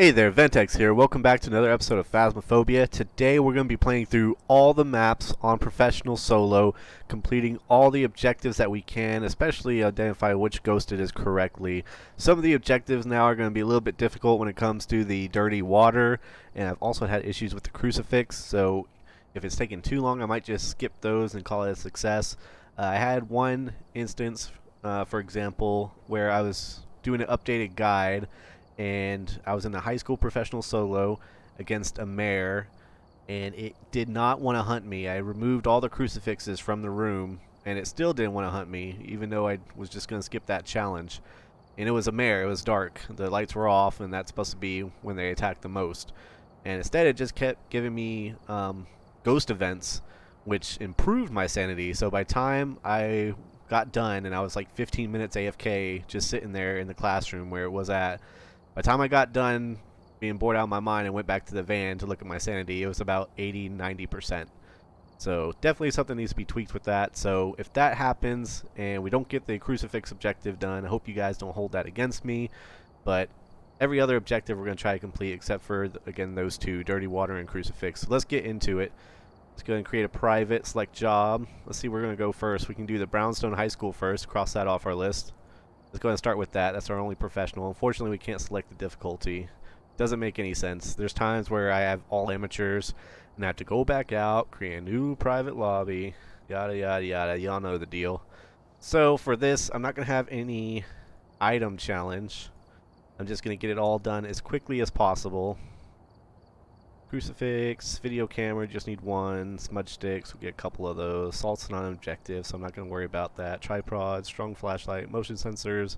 Hey there, Ventex here. Welcome back to another episode of Phasmophobia. Today we're going to be playing through all the maps on Professional Solo, completing all the objectives that we can, especially identify which ghost it is correctly. Some of the objectives now are going to be a little bit difficult when it comes to the dirty water, and I've also had issues with the crucifix, so if it's taking too long I might just skip those and call it a success. I had one instance, for example, where I was doing an updated guide and I was in a high school professional solo against a mare, and it did not want to hunt me. I removed all the crucifixes from the room, and it still didn't want to hunt me, even though I was just going to skip that challenge. And it was a mare. It was dark. The lights were off, and that's supposed to be when they attack the most. And instead, it just kept giving me ghost events, which improved my sanity. So by the time I got done, and I was like 15 minutes AFK, just sitting there in the classroom where it was at, by the time I got done being bored out of my mind and went back to the van to look at my sanity, it was about 80–90%. So definitely something needs to be tweaked with that. So if that happens and we don't get the crucifix objective done, I hope you guys don't hold that against me. But every other objective we're going to try to complete except for, again, those two, dirty water and crucifix. So let's get into it. Let's go ahead and create a private, select job. Let's see where we're going to go first. We can do the Brownstone High School first, cross that off our list. Let's go ahead and start with that. That's our only professional. Unfortunately, we can't select the difficulty. Doesn't make any sense. There's times where I have all amateurs and I have to go back out, create a new private lobby, yada yada yada. Y'all know the deal. So for this, I'm not going to have any item challenge. I'm just going to get it all done as quickly as possible. Crucifix, video camera, just need one. Smudge sticks, we'll get a couple of those. Salt's not an objective, so I'm not going to worry about that. Tripod, strong flashlight, motion sensors,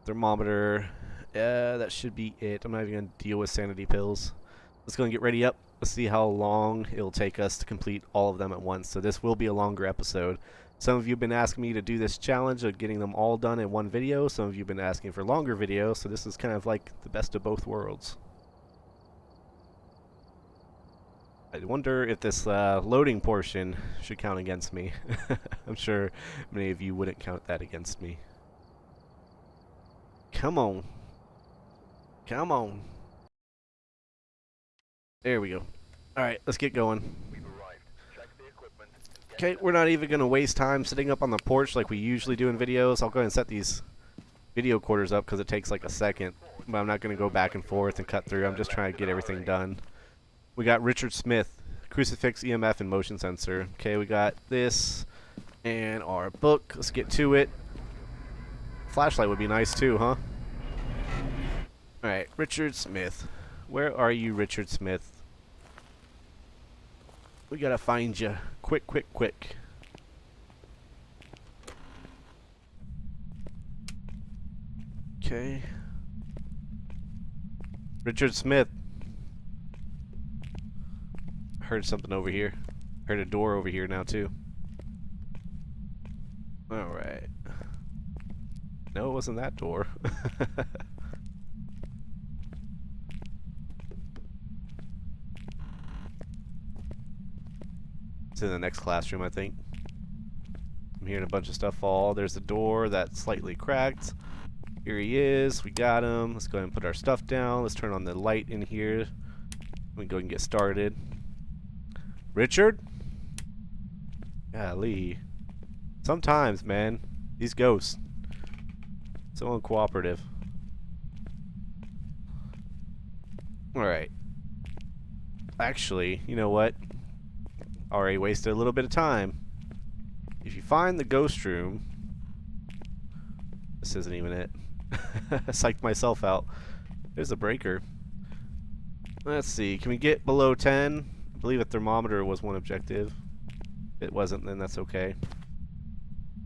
thermometer. That should be it. I'm not even going to deal with sanity pills. Let's go and get ready up. Let's see how long it'll take us to complete all of them at once. So this will be a longer episode. Some of you have been asking me to do this challenge of getting them all done in one video. Some of you have been asking for longer videos, so this is kind of like the best of both worlds. I wonder if this loading portion should count against me. I'm sure many of you wouldn't count that against me. Come on. Come on. There we go. Alright, let's get going. Okay, we're not even going to waste time sitting up on the porch like we usually do in videos. I'll go ahead and set these video quarters up because it takes like a second. But I'm not going to go back and forth and cut through. I'm just trying to get everything done. We got Richard Smith, crucifix, EMF, and motion sensor. Okay, we got this and our book. Let's get to it. Flashlight would be nice too, huh? Alright, Richard Smith. Where are you, Richard Smith? We gotta find you. Quick, quick, quick. Okay. Richard Smith. Heard something over here. Heard a door over here now too. Alright. No, it wasn't that door. It's in the next classroom, I think. I'm hearing a bunch of stuff fall. There's the door that's slightly cracked. Here he is. We got him. Let's go ahead and put our stuff down. Let's turn on the light in here. We can go and get started. Richard? Golly. Sometimes, man, these ghosts. So uncooperative. Alright. Actually, you know what? Already wasted a little bit of time. If you find the ghost room... This isn't even it. Psyched myself out. There's the breaker. Let's see. Can we get below 10? I believe a thermometer was one objective. If it wasn't, then that's okay.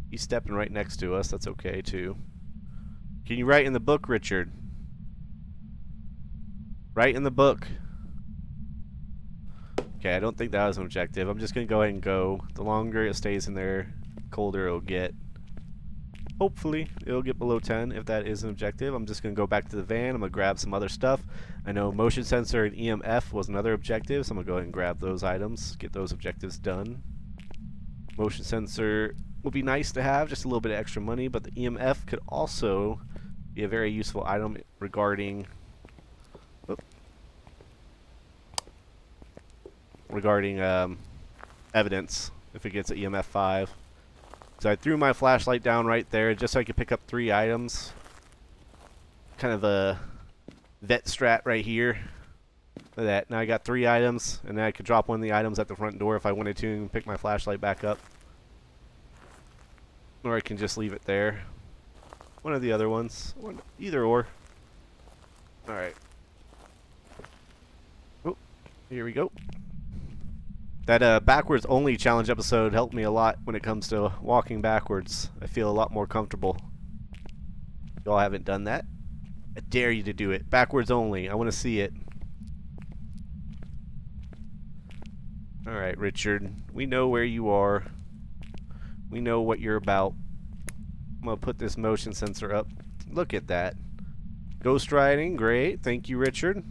He's stepping right next to us. That's okay, too. Can you write in the book, Richard? Write in the book. Okay, I don't think that was an objective. I'm just going to go ahead and go. The longer it stays in there, the colder it'll get. Hopefully, it'll get below 10 if that is an objective. I'm just going to go back to the van. I'm going to grab some other stuff. I know motion sensor and EMF was another objective, so I'm going to go ahead and grab those items, get those objectives done. Motion sensor would be nice to have, just a little bit of extra money, but the EMF could also be a very useful item regarding regarding evidence if it gets an EMF 5. So I threw my flashlight down right there just so I could pick up 3 items. Kind of a vet strat right here. Look at that. Now I got 3 items, and then I could drop one of the items at the front door if I wanted to and pick my flashlight back up. Or I can just leave it there. One of the other ones. Either or. Alright. Oh, here we go. That backwards only challenge episode helped me a lot when it comes to walking backwards. I feel a lot more comfortable. Y'all haven't done that? I dare you to do it. Backwards only. I want to see it. Alright, Richard. We know where you are. We know what you're about. I'm going to put this motion sensor up. Look at that. Ghost riding. Great. Thank you, Richard.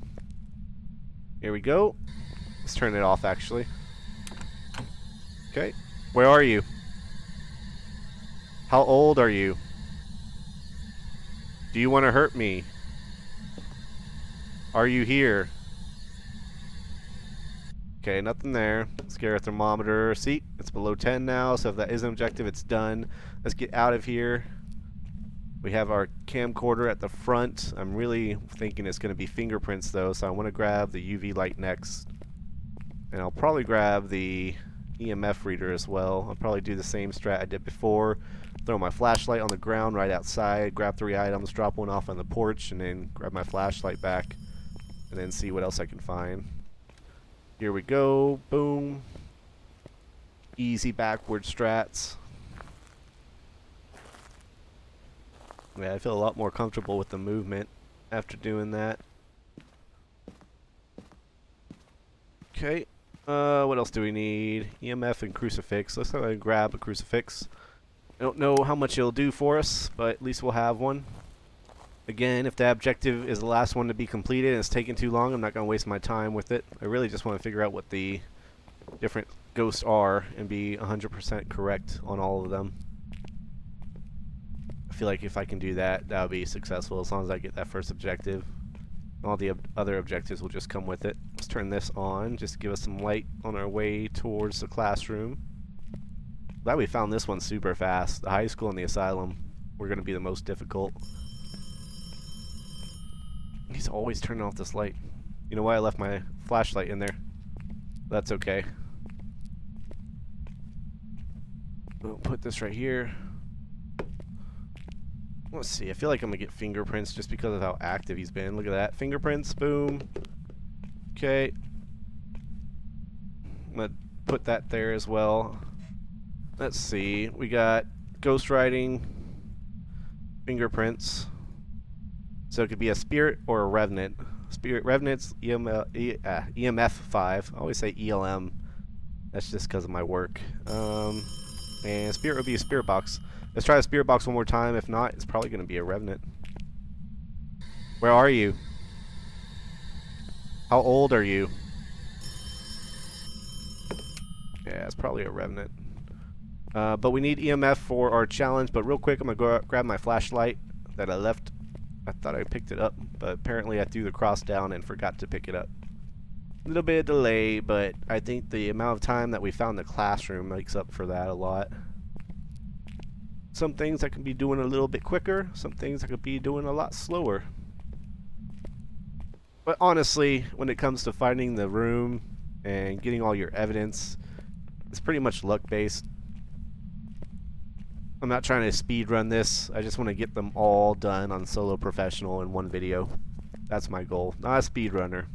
Here we go. Let's turn it off, actually. Okay. Where are you? How old are you? Do you want to hurt me? Are you here? Okay, nothing there. Scare thermometer. See, it's below 10 now, so if that is an objective, it's done. Let's get out of here. We have our camcorder at the front. I'm really thinking it's going to be fingerprints, though, so I want to grab the UV light next. And I'll probably grab the EMF reader as well. I'll probably do the same strat I did before. Throw my flashlight on the ground right outside, grab 3 items, drop one off on the porch, and then grab my flashlight back, and then see what else I can find. Here we go. Boom. Easy backward strats. Yeah, I feel a lot more comfortable with the movement after doing that. Okay. What else do we need? EMF and crucifix. Let's go ahead and grab a crucifix. I don't know how much it'll do for us, but at least we'll have one. Again, if the objective is the last one to be completed and it's taking too long, I'm not going to waste my time with it. I really just want to figure out what the different ghosts are and be 100% correct on all of them. I feel like if I can do that, that would be successful as long as I get that first objective. All the other objectives will just come with it. Let's turn this on just to give us some light on our way towards the classroom. Glad we found this one super fast. The high school and the asylum were going to be the most difficult. He's always turning off this light. You know why I left my flashlight in there? That's okay. We'll put this right here. Let's see. I feel like I'm going to get fingerprints just because of how active he's been. Look at that. Fingerprints. Boom. Okay. I'm going to put that there as well. Let's see. We got ghost riding, fingerprints. So it could be a spirit or a revenant. Revenant's EMF 5. I always say ELM. That's just because of my work. And spirit would be a spirit box. Let's try the spirit box one more time. If not, it's probably going to be a revenant. Where are you? How old are you? Yeah, it's probably a revenant. But we need EMF for our challenge. But real quick, I'm going to go grab my flashlight that I left. I thought I picked it up, but apparently I threw the cross down and forgot to pick it up. A little bit of delay, but I think the amount of time that we found the classroom makes up for that a lot. Some things I could be doing a little bit quicker, some things I could be doing a lot slower. But honestly, when it comes to finding the room and getting all your evidence, it's pretty much luck-based. I'm not trying to speed run this. I just want to get them all done on Solo Professional in one video. That's my goal. Not a speed runner.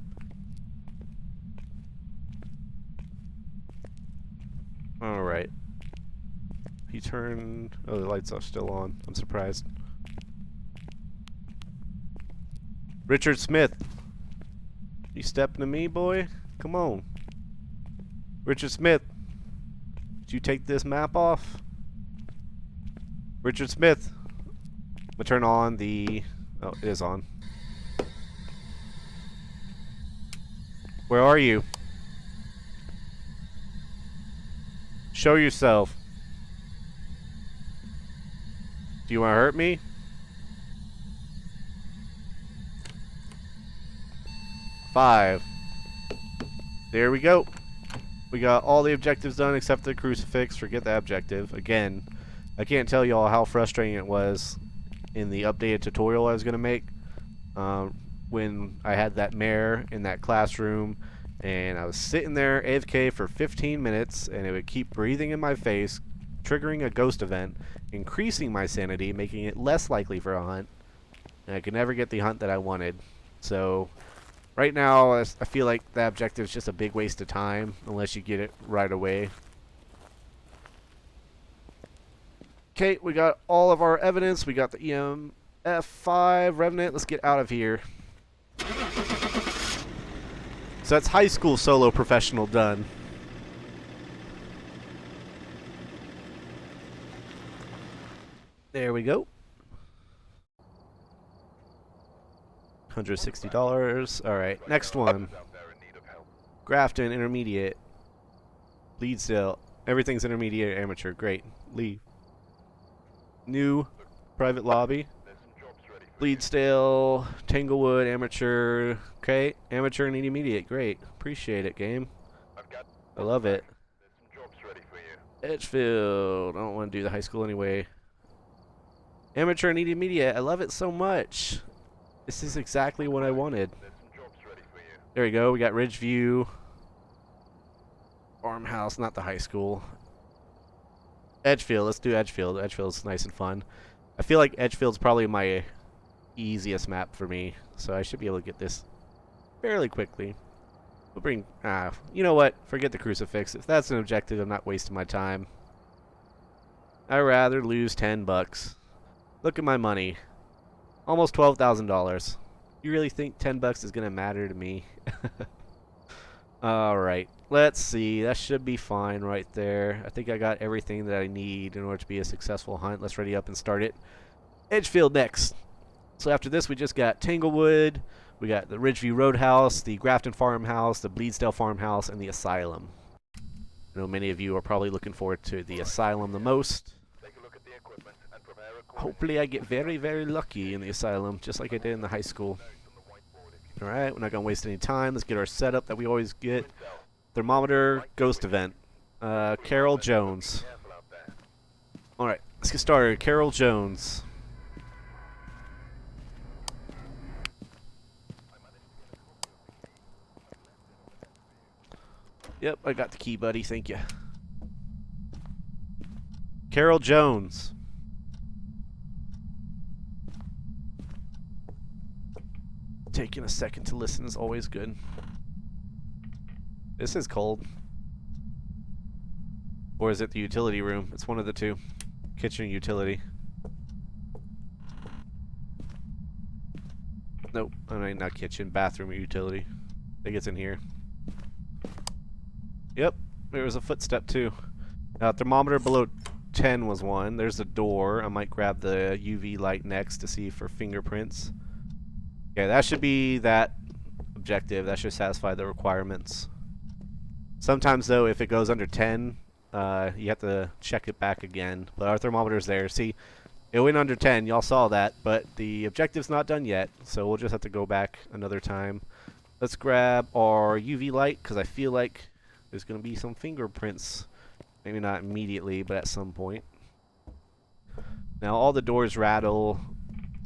Alright. He turned... Oh, the lights are still on. I'm surprised. Richard Smith. You stepping to me, boy? Come on. Richard Smith. Did you take this map off? Richard Smith. I'm gonna turn on the... Oh, it is on. Where are you? Show yourself. Do you want to hurt me? Five. There we go. We got all the objectives done except the crucifix. Forget that objective. Again, I can't tell y'all how frustrating it was in the updated tutorial I was going to make when I had that mayor in that classroom and I was sitting there AFK for 15 minutes and it would keep breathing in my face, triggering a ghost event, increasing my sanity, making it less likely for a hunt, and I could never get the hunt that I wanted. So right now I feel like that objective is just a big waste of time unless you get it right away. Okay, we got all of our evidence. We got the EMF5 Revenant. Let's get out of here. So that's high school solo professional done. There we go. $160. Alright, next one. Grafton, intermediate. Bleadsdale. Everything's intermediate, amateur. Great. Leave. New private lobby. Bleadsdale, Tanglewood, amateur. Okay, amateur and intermediate. Great. Appreciate it, game. I love it. Edgefield. I don't want to do the high school anyway. Amateur and intermediate. I love it so much. This is exactly what I wanted. There we go. We got Ridgeview. Farmhouse, not the high school. Edgefield. Let's do Edgefield. Edgefield's nice and fun. I feel like Edgefield's probably my easiest map for me, so I should be able to get this fairly quickly. We'll bring... you know what? Forget the crucifix. If that's an objective, I'm not wasting my time. I'd rather lose 10 bucks. Look at my money. Almost $12,000. You really think 10 bucks is going to matter to me? Alright, let's see. That should be fine right there. I think I got everything that I need in order to be a successful hunt. Let's ready up and start it. Edgefield next. So after this, we just got Tanglewood. We got the Ridgeview Roadhouse, the Grafton Farmhouse, the Bleadsdale Farmhouse, and the Asylum. I know many of you are probably looking forward to the Asylum the most. Hopefully I get very, very lucky in the Asylum, just like I did in the high school. Alright, we're not going to waste any time. Let's get our setup that we always get. Thermometer, ghost event. Carol Jones. Alright, let's get started. Carol Jones. Yep, I got the key, buddy. Thank you. Carol Jones. Taking a second to listen is always good. This is cold. Or is it the utility room? It's one of the two. Kitchen and utility. Nope. I mean, not kitchen. Bathroom or utility. I think it's in here. Yep. There was a footstep too. Thermometer below 10 was one. There's a door. I might grab the UV light next to see for fingerprints. Okay, that should be that objective. That should satisfy the requirements. Sometimes, though, if it goes under 10, you have to check it back again. But our thermometer's there. See, it went under 10. Y'all saw that. But the objective's not done yet, so we'll just have to go back another time. Let's grab our UV light, because I feel like there's going to be some fingerprints. Maybe not immediately, but at some point. Now, all the doors rattle.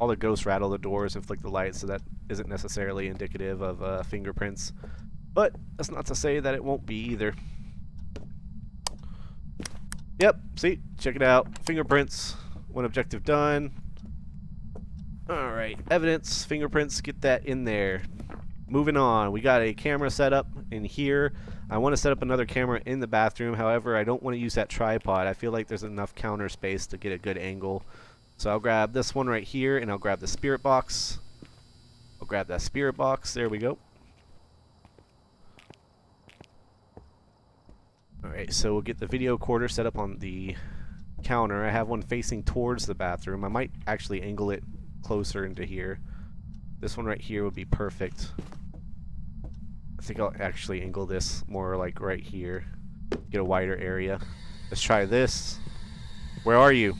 All the ghosts rattle the doors and flick the lights, so that isn't necessarily indicative of fingerprints. But that's not to say that it won't be either. Yep, see? Check it out. Fingerprints. One objective done. Alright, evidence, fingerprints, get that in there. Moving on, we got a camera set up in here. I want to set up another camera in the bathroom, however, I don't want to use that tripod. I feel like there's enough counter space to get a good angle. So I'll grab this one right here, and I'll grab the spirit box. I'll grab that spirit box. There we go. Alright, so we'll get the video recorder set up on the counter. I have one facing towards the bathroom. I might actually angle it closer into here. This one right here would be perfect. I think I'll actually angle this more like right here. Get a wider area. Let's try this. Where are you?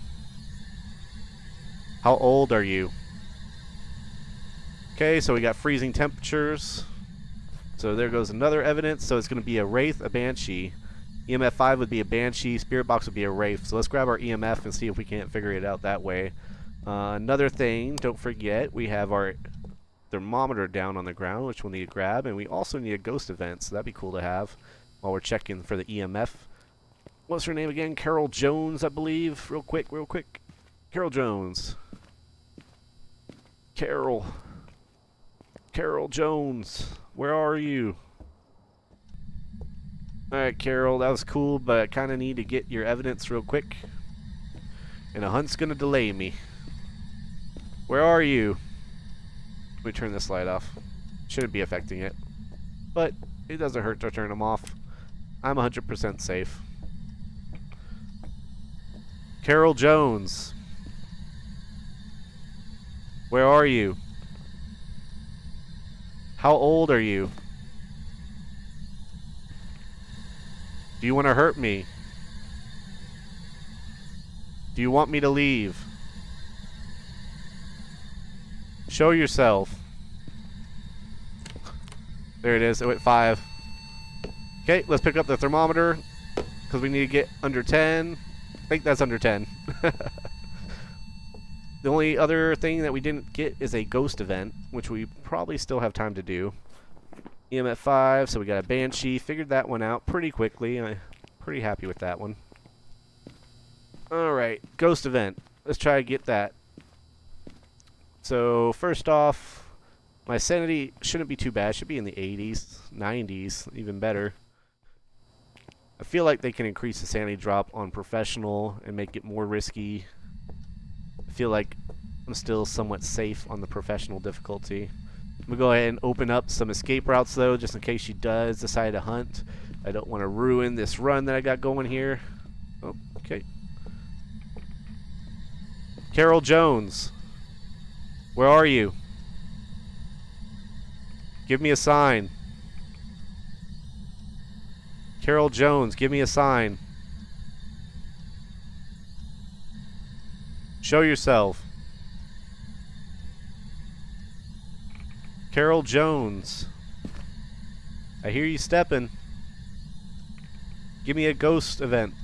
How old are you? Okay, so we got freezing temperatures. So there goes another evidence. So it's going to be a wraith, a banshee. EMF 5 would be a banshee. Spirit box would be a wraith. So let's grab our EMF and see if we can't figure it out that way. Another thing, don't forget, we have our thermometer down on the ground, which we'll need to grab, and we also need a ghost event, so that'd be cool to have while we're checking for the EMF. What's her name again? Carol Jones, I believe. Real quick. Carol Jones. Carol Jones, where are you? Alright, Carol, that was cool, but I kind of need to get your evidence real quick. And a hunt's gonna delay me. Where are you? Let me turn this light off. Shouldn't be affecting it. But it doesn't hurt to turn them off. I'm 100% safe. Carol Jones. Where are you? How old are you? Do you want to hurt me? Do you want me to leave? Show yourself. There it is. It went 5. Okay, let's pick up the thermometer because we need to get under 10. I think that's under 10. The only other thing that we didn't get is a ghost event, which we probably still have time to do. EMF 5, so we got a banshee. Figured that one out pretty quickly. I'm pretty happy with that one. Alright, ghost event. Let's try to get that. So, first off, my sanity shouldn't be too bad. It should be in the 80s, 90s, even better. I feel like they can increase the sanity drop on professional and make it more risky. I feel like I'm still somewhat safe on the professional difficulty. I'm going to go ahead and open up some escape routes, though, just in case she does decide to hunt. I don't want to ruin this run that I got going here. Oh, okay. Carol Jones. Where are you? Give me a sign. Carol Jones, give me a sign. Show yourself. Carol Jones. I hear you stepping. Give me a ghost event.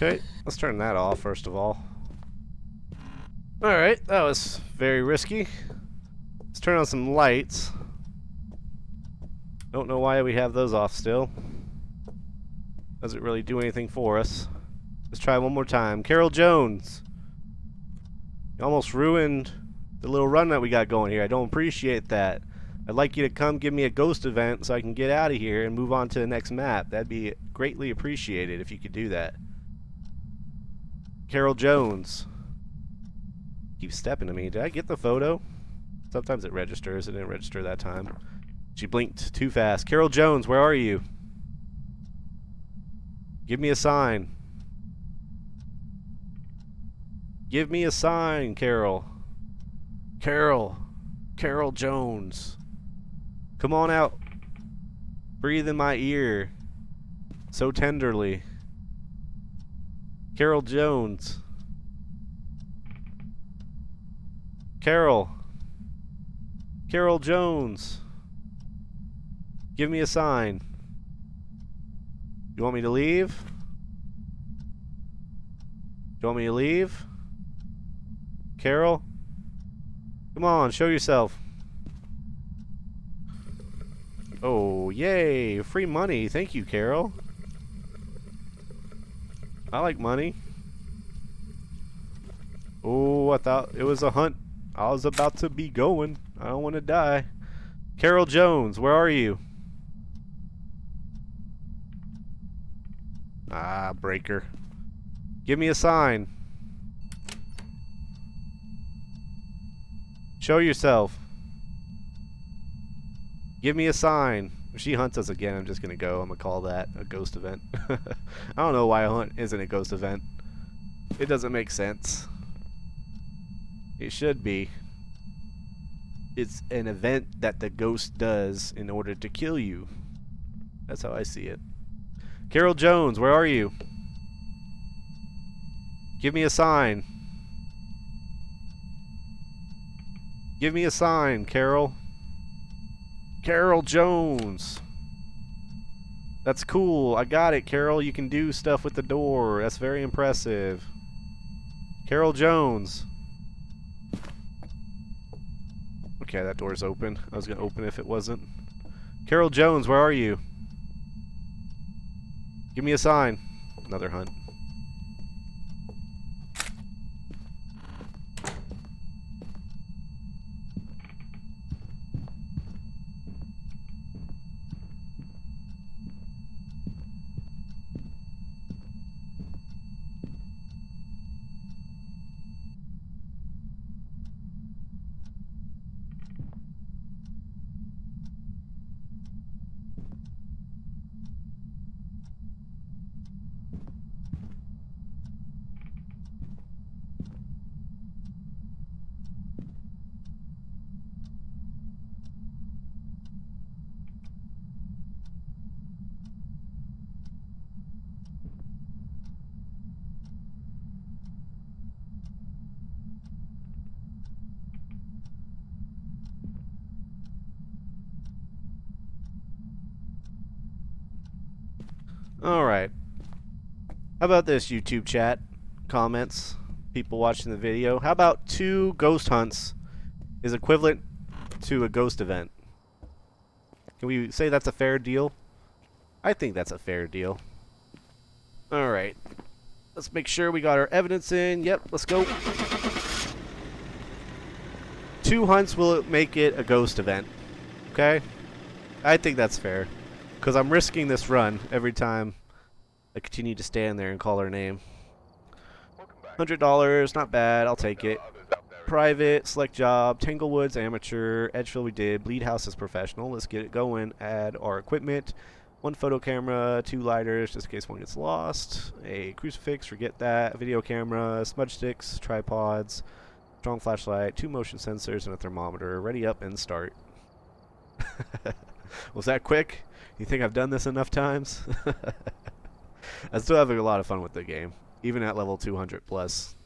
Okay, let's turn that off first of all. Alright, that was very risky. Let's turn on some lights. Don't know why we have those off still. Doesn't really do anything for us. Let's try one more time. Carol Jones. You almost ruined the little run that we got going here. I don't appreciate that. I'd like you to come give me a ghost event so I can get out of here and move on to the next map. That'd be greatly appreciated if you could do that. Carol Jones. Keep stepping to me. Did I get the photo? Sometimes it registers. It didn't register that time. She blinked too fast. Carol Jones, where are you? Give me a sign. Give me a sign, Carol. Carol. Carol Jones. Come on out. Breathe in my ear. So tenderly. Carol Jones. Carol. Carol Jones. Give me a sign. You want me to leave? You want me to leave? Carol? Come on, show yourself. Oh, yay! Free money. Thank you, Carol. I like money. Oh, I thought it was a hunt. I was about to be going. I don't want to die. Carol Jones, where are you? Ah, breaker. Give me a sign. Show yourself. Give me a sign. If she hunts us again, I'm just gonna go. I'm gonna call that a ghost event. I don't know why a hunt isn't a ghost event. It doesn't make sense. It should be. It's an event that the ghost does in order to kill you. That's how I see it. Carol Jones, where are you? Give me a sign. Give me a sign, Carol. Carol Jones. That's cool. I got it, Carol. You can do stuff with the door. That's very impressive. Carol Jones. Okay, that door's open. I was going to open it if it wasn't. Carol Jones, where are you? Give me a sign. Another hunt. Alright. How about this, YouTube chat? Comments? People watching the video? How about 2 ghost hunts is equivalent to a ghost event? Can we say that's a fair deal? I think that's a fair deal. Alright. Let's make sure we got our evidence in. Yep, let's go. 2 hunts will make it a ghost event. Okay? I think that's fair. Because I'm risking this run every time I continue to stand there and call her name. $100, not bad, I'll take it. Private, select job, Tanglewood's amateur, Edgefield we did, Bleed House is professional. Let's get it going. Add our equipment. 1 photo camera, 2 lighters, just in case one gets lost. A crucifix, forget that. A video camera, smudge sticks, tripods, strong flashlight, 2 motion sensors, and a thermometer. Ready up and start. Was that quick? You think I've done this enough times? I'm still having a lot of fun with the game. Even at level 200 plus.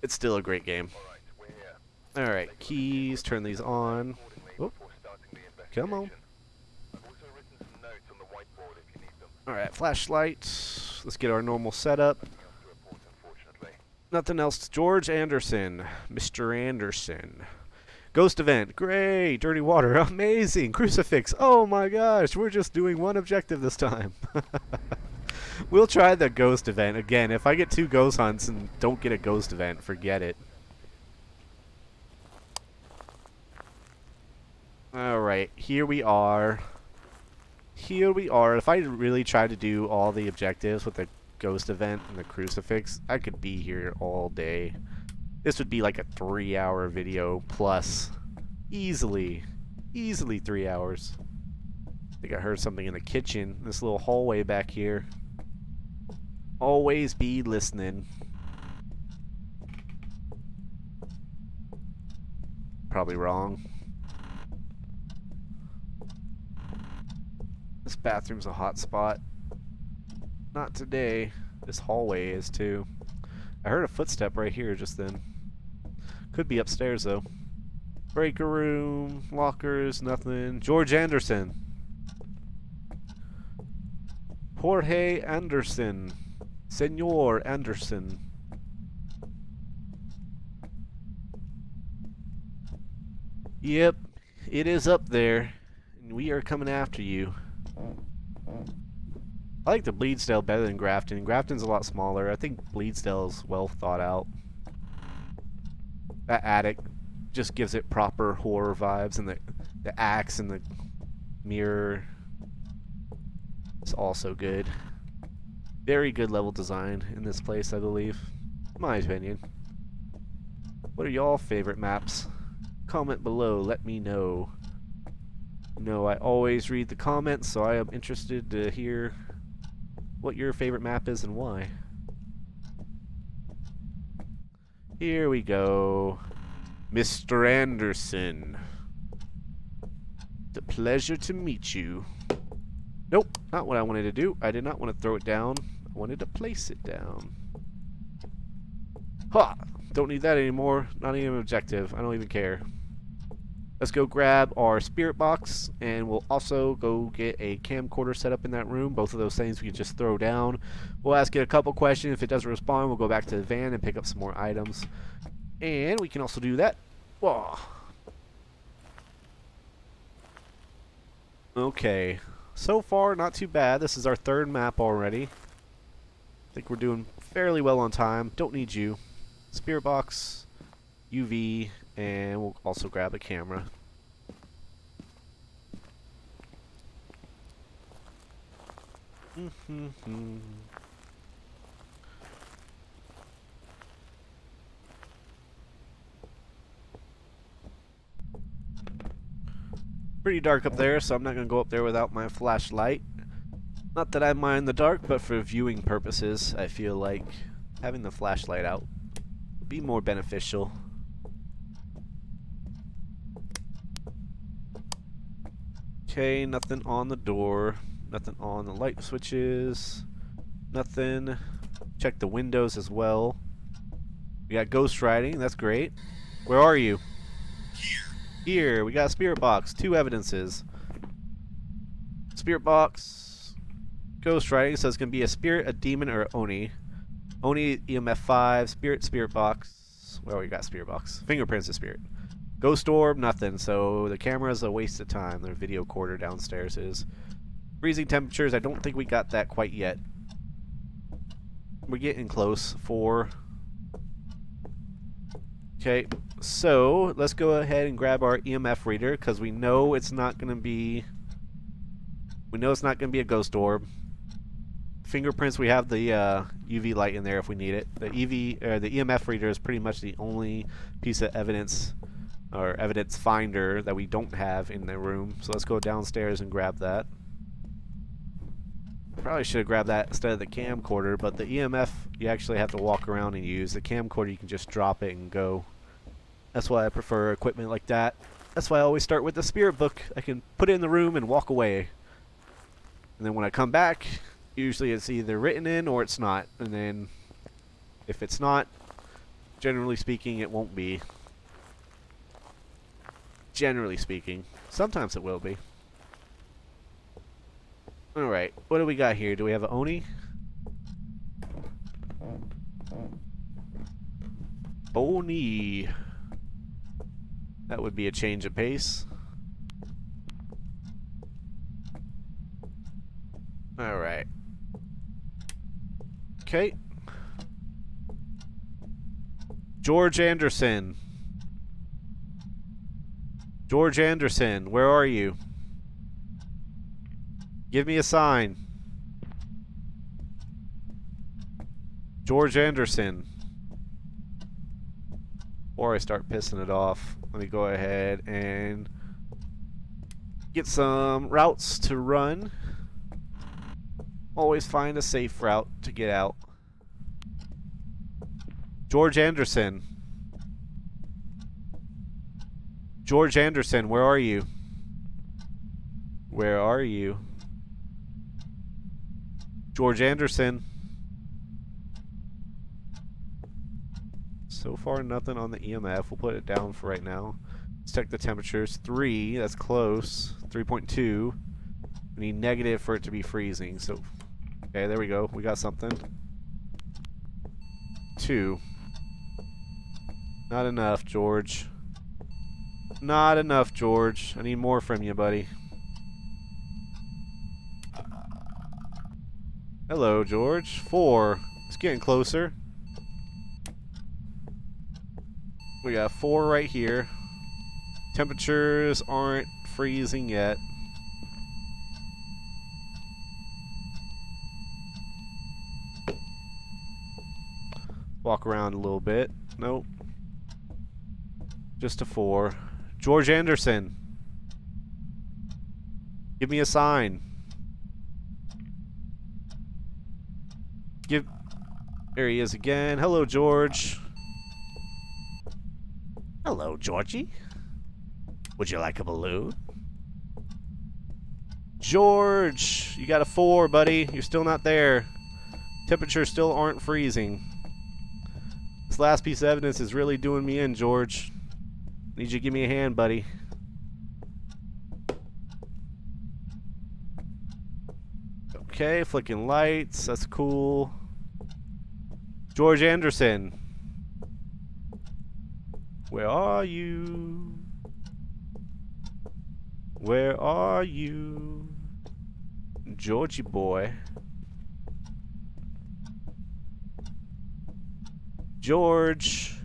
It's still a great game. Alright, keys, turn these on. Oh, come on. Alright, flashlight. Let's get our normal setup. Nothing else. George Anderson. Mr. Anderson. Ghost event. Great. Dirty water. Amazing. Crucifix. Oh my gosh. We're just doing 1 objective this time. We'll try the ghost event. Again, if I get 2 ghost hunts and don't get a ghost event, forget it. Alright. Here we are. Here we are. If I really tried to do all the objectives with the ghost event and the crucifix, I could be here all day. This would be like a 3-hour video plus. Easily. Easily 3 hours. I think I heard something in the kitchen. This little hallway back here. Always be listening. Probably wrong. This bathroom's a hot spot. Not today. This hallway is too. I heard a footstep right here just then. Could be upstairs though. Breaker room, lockers, nothing. George Anderson. Jorge Anderson. Senor Anderson. Yep, it is up there. And we are coming after you. I like the Bleadsdale better than Grafton. Grafton's a lot smaller. I think Bleadsdale is well thought out. That attic just gives it proper horror vibes, and the axe and the mirror is also good. Very good level design in this place, I believe. In my opinion. What are y'all favorite maps? Comment below, let me know. No, I always read the comments, so I am interested to hear what your favorite map is and why. Here we go. Mr. Anderson. It's a pleasure to meet you. Nope, not what I wanted to do. I did not want to throw it down. I wanted to place it down. Ha! Don't need that anymore. Not even an objective. I don't even care. Let's go grab our spirit box, and we'll also go get a camcorder set up in that room. Both of those things we can just throw down. We'll ask it a couple questions. If it doesn't respond, we'll go back to the van and pick up some more items. And we can also do that. Whoa. Okay. So far, not too bad. This is our third map already. I think we're doing fairly well on time. Don't need you. Spirit box, UV, and we'll also grab a camera. Pretty dark up there, so I'm not going to go up there without my flashlight. Not that I mind the dark, but for viewing purposes, I feel like having the flashlight out would be more beneficial. Okay, nothing on the door. Nothing on the light switches. Nothing. Check the windows as well. We got ghost writing, that's great. Where are you? Here, we got a spirit box. 2 evidences. Spirit box. Ghost writing, so it's going to be a spirit, a demon, or Oni. Oni, EMF 5. Spirit box. Well, we got spirit box. Fingerprints of spirit. Ghost orb, nothing. So the camera's a waste of time. The video recorder downstairs is. Freezing temperatures, I don't think we got that quite yet. We're getting close. 4. Okay, so let's go ahead and grab our EMF reader because we know it's not going to be. We know it's not going to be a ghost orb. Fingerprints, we have the UV light in there if we need it. The EMF reader is pretty much the only piece of evidence or evidence finder that we don't have in the room. So let's go downstairs and grab that. Probably should have grabbed that instead of the camcorder, but the EMF you actually have to walk around and use. The camcorder you can just drop it and go. That's why I prefer equipment like that. That's why I always start with the spirit book. I can put it in the room and walk away. And then when I come back, usually it's either written in or it's not. And then if it's not, generally speaking, it won't be. Generally speaking. Sometimes it will be. Alright, what do we got here? Do we have an Oni? Oni. That would be a change of pace. Alright. Okay. George Anderson. George Anderson, where are you? Give me a sign. George Anderson. Before I start pissing it off, let me go ahead and get some routes to run. Always find a safe route to get out. George Anderson. George Anderson, where are you? Where are you? George Anderson. So far, nothing on the EMF. We'll put it down for right now. Let's check the temperatures. 3, that's close. 3.2. We need negative for it to be freezing. So, okay, there we go. We got something. 2. Not enough, George. Not enough, George. I need more from you, buddy. Hello, George. 4. It's getting closer. We got 4 right here. Temperatures aren't freezing yet. Walk around a little bit. Nope. Just a 4. George Anderson. Give me a sign. There he is again. Hello, George. Hello, Georgie. Would you like a balloon? George! You got a 4, buddy. You're still not there. Temperatures still aren't freezing. This last piece of evidence is really doing me in, George. Need you to give me a hand, buddy. Okay, flicking lights. That's cool. George Anderson. Where are you? Where are you? Georgie boy. George.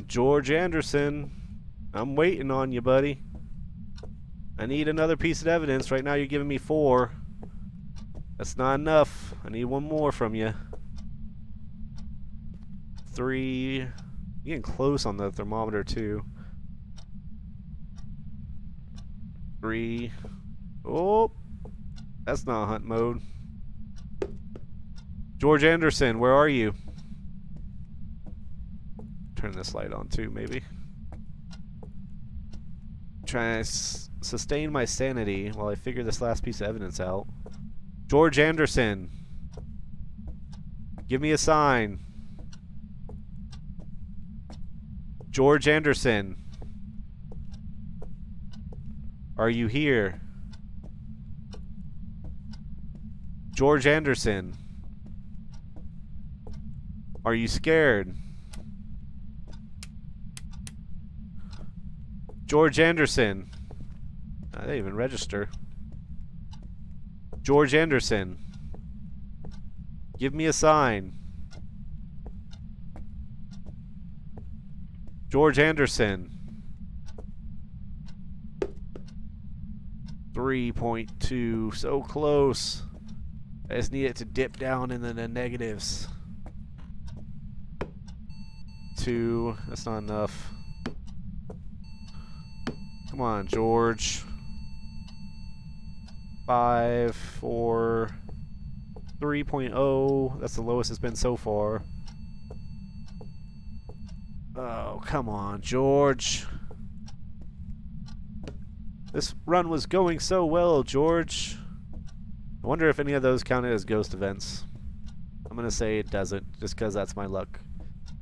George Anderson. I'm waiting on you, buddy. I need another piece of evidence. Right now you're giving me 4. That's not enough. I need 1 more from you. 3. You're getting close on the thermometer too. 3. Oh, that's not hunt mode. George Anderson, where are you? Turn this light on too, maybe. Trying to sustain my sanity while I figure this last piece of evidence out. George Anderson. Give me a sign. George Anderson. Are you here? George Anderson. Are you scared? George Anderson. I didn't even register. George Anderson. Give me a sign. George Anderson. 3.2. So close. I just need it to dip down into the negatives. 2. That's not enough. Come on, George. 5, 4, 3.0. That's the lowest it's been so far. Oh, come on, George. This run was going so well, George. I wonder if any of those counted as ghost events. I'm gonna say it doesn't, just because that's my luck.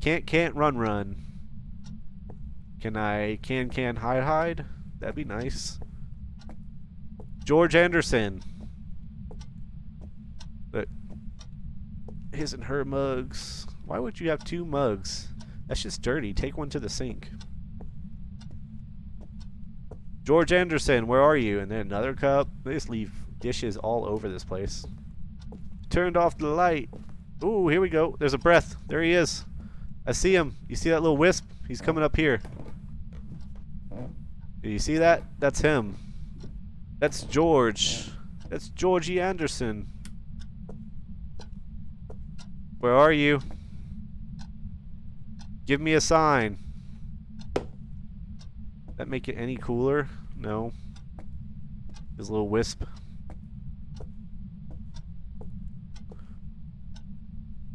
Can't run. Can I hide? That'd be nice. George Anderson. But his and her mugs. Why would you have 2 mugs? That's just dirty. Take one to the sink. George Anderson, where are you? And then another cup. They just leave dishes all over this place. Turned off the light. Ooh, here we go. There's a breath. There he is. I see him. You see that little wisp? He's coming up here. Do you see that? That's him. That's George. That's Georgie Anderson. Where are you? Give me a sign. That make it any cooler? No. His little wisp.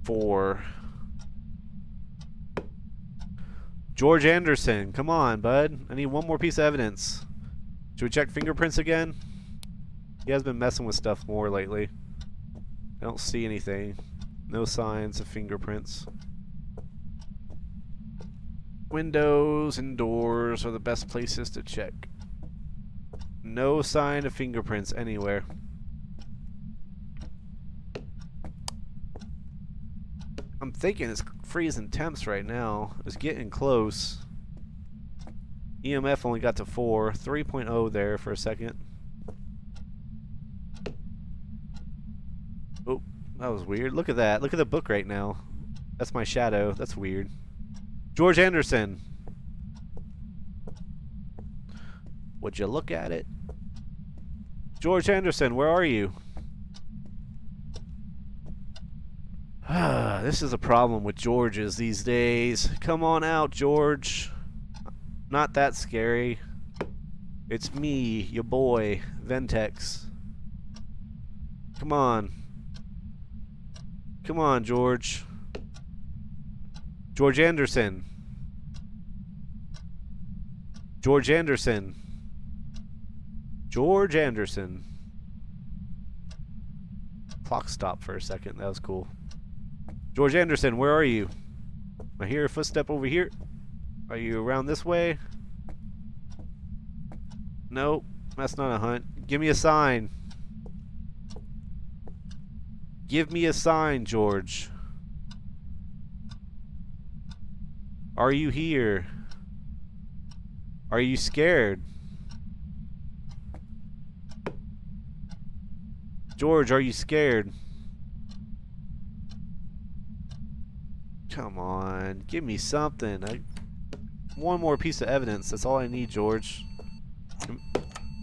4. George Anderson, come on, bud. I need 1 more piece of evidence. Should we check fingerprints again? He has been messing with stuff more lately. I don't see anything. No signs of fingerprints. Windows and doors are the best places to check. No sign of fingerprints anywhere. I'm thinking it's freezing temps right now. It's getting close. EMF only got to 4. 3.0 there for a second. Oh, that was weird. Look at that. Look at the book right now. That's my shadow. That's weird. George Anderson. Would you look at it? George Anderson, where are you? This is a problem with Georges these days. Come on out, George. Not that scary. It's me, your boy, Ventex. Come on. Come on, George. George Anderson. George Anderson. George Anderson. Clock stopped for a second. That was cool. George Anderson, where are you? I hear a footstep over here. Are you around this way? Nope, that's not a hunt. Give me a sign. Give me a sign, George. Are you here? Are you scared? George, are you scared? Come on, give me something. One more piece of evidence. That's all I need, George.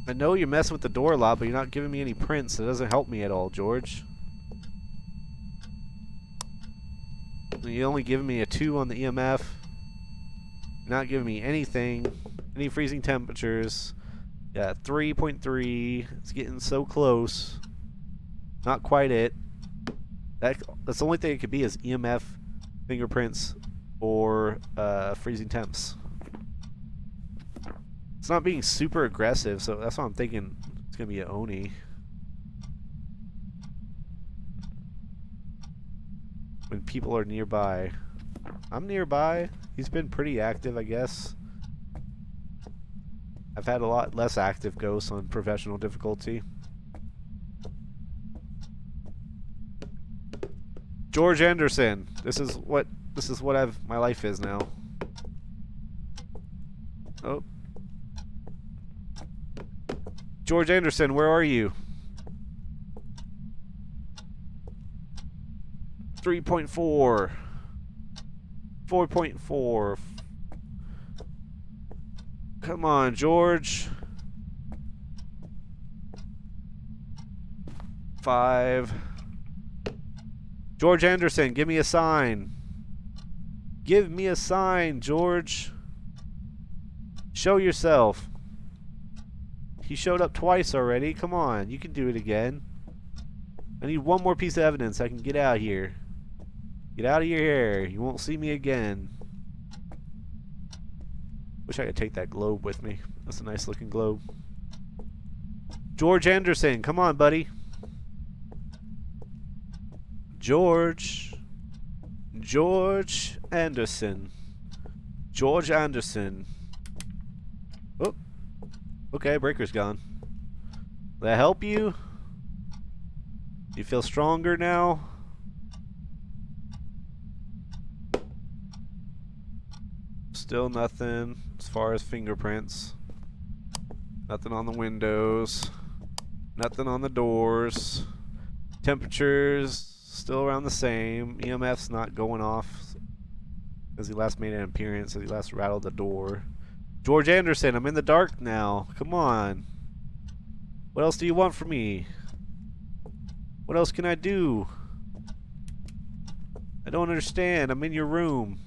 I know you're messing with the door a lot, but you're not giving me any prints. It doesn't help me at all, George. You're only giving me a 2 on the EMF. You're not giving me anything. Any freezing temperatures. Yeah, 3.3. It's getting so close. Not quite it. That's the only thing it could be is EMF, fingerprints, or freezing temps. It's not being super aggressive, so that's why I'm thinking it's gonna be an Oni. When people are nearby. I'm nearby. He's been pretty active, I guess. I've had a lot less active ghosts on professional difficulty. George Anderson. This is what my life is now. Oh. George Anderson, where are you? 3.4. 4.4. Come on, George. 5. George Anderson, give me a sign. Give me a sign, George. Show yourself. He showed up twice already. Come on, you can do it again. I need one more piece of evidence. I can get out here. Get out of your hair. You won't see me again. Wish I could take that globe with me. That's a nice looking globe. George Anderson, come on, buddy. George Anderson. George Anderson. Oh. Okay, breaker's gone. Will that help you? Do you feel stronger now? Still nothing as far as fingerprints. Nothing on the windows. Nothing on the doors. Temperatures still around the same. EMF's not going off as he last made an appearance, as he last rattled the door. George Anderson, I'm in the dark now. Come on. What else do you want from me? What else can I do? I don't understand. I'm in your room.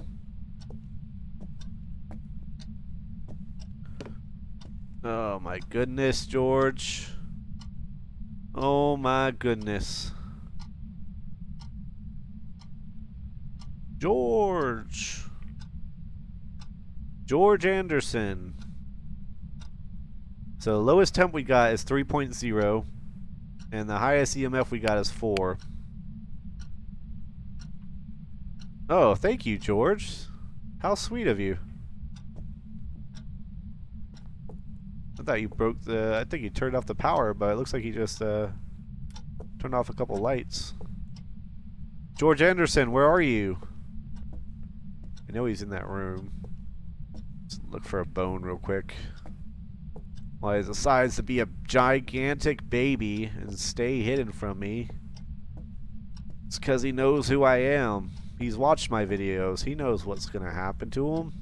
Oh my goodness, George. Oh my goodness. George Anderson. So the lowest temp we got is 3.0 and the highest EMF we got is 4. Oh, thank you, George. How sweet of you. I thought you broke the... I think you turned off the power, but it looks like you just turned off a couple lights. George Anderson, where are you? I know he's in that room. Let's look for a bone real quick. While he decides to be a gigantic baby and stay hidden from me. It's because he knows who I am. He's watched my videos. He knows what's going to happen to him.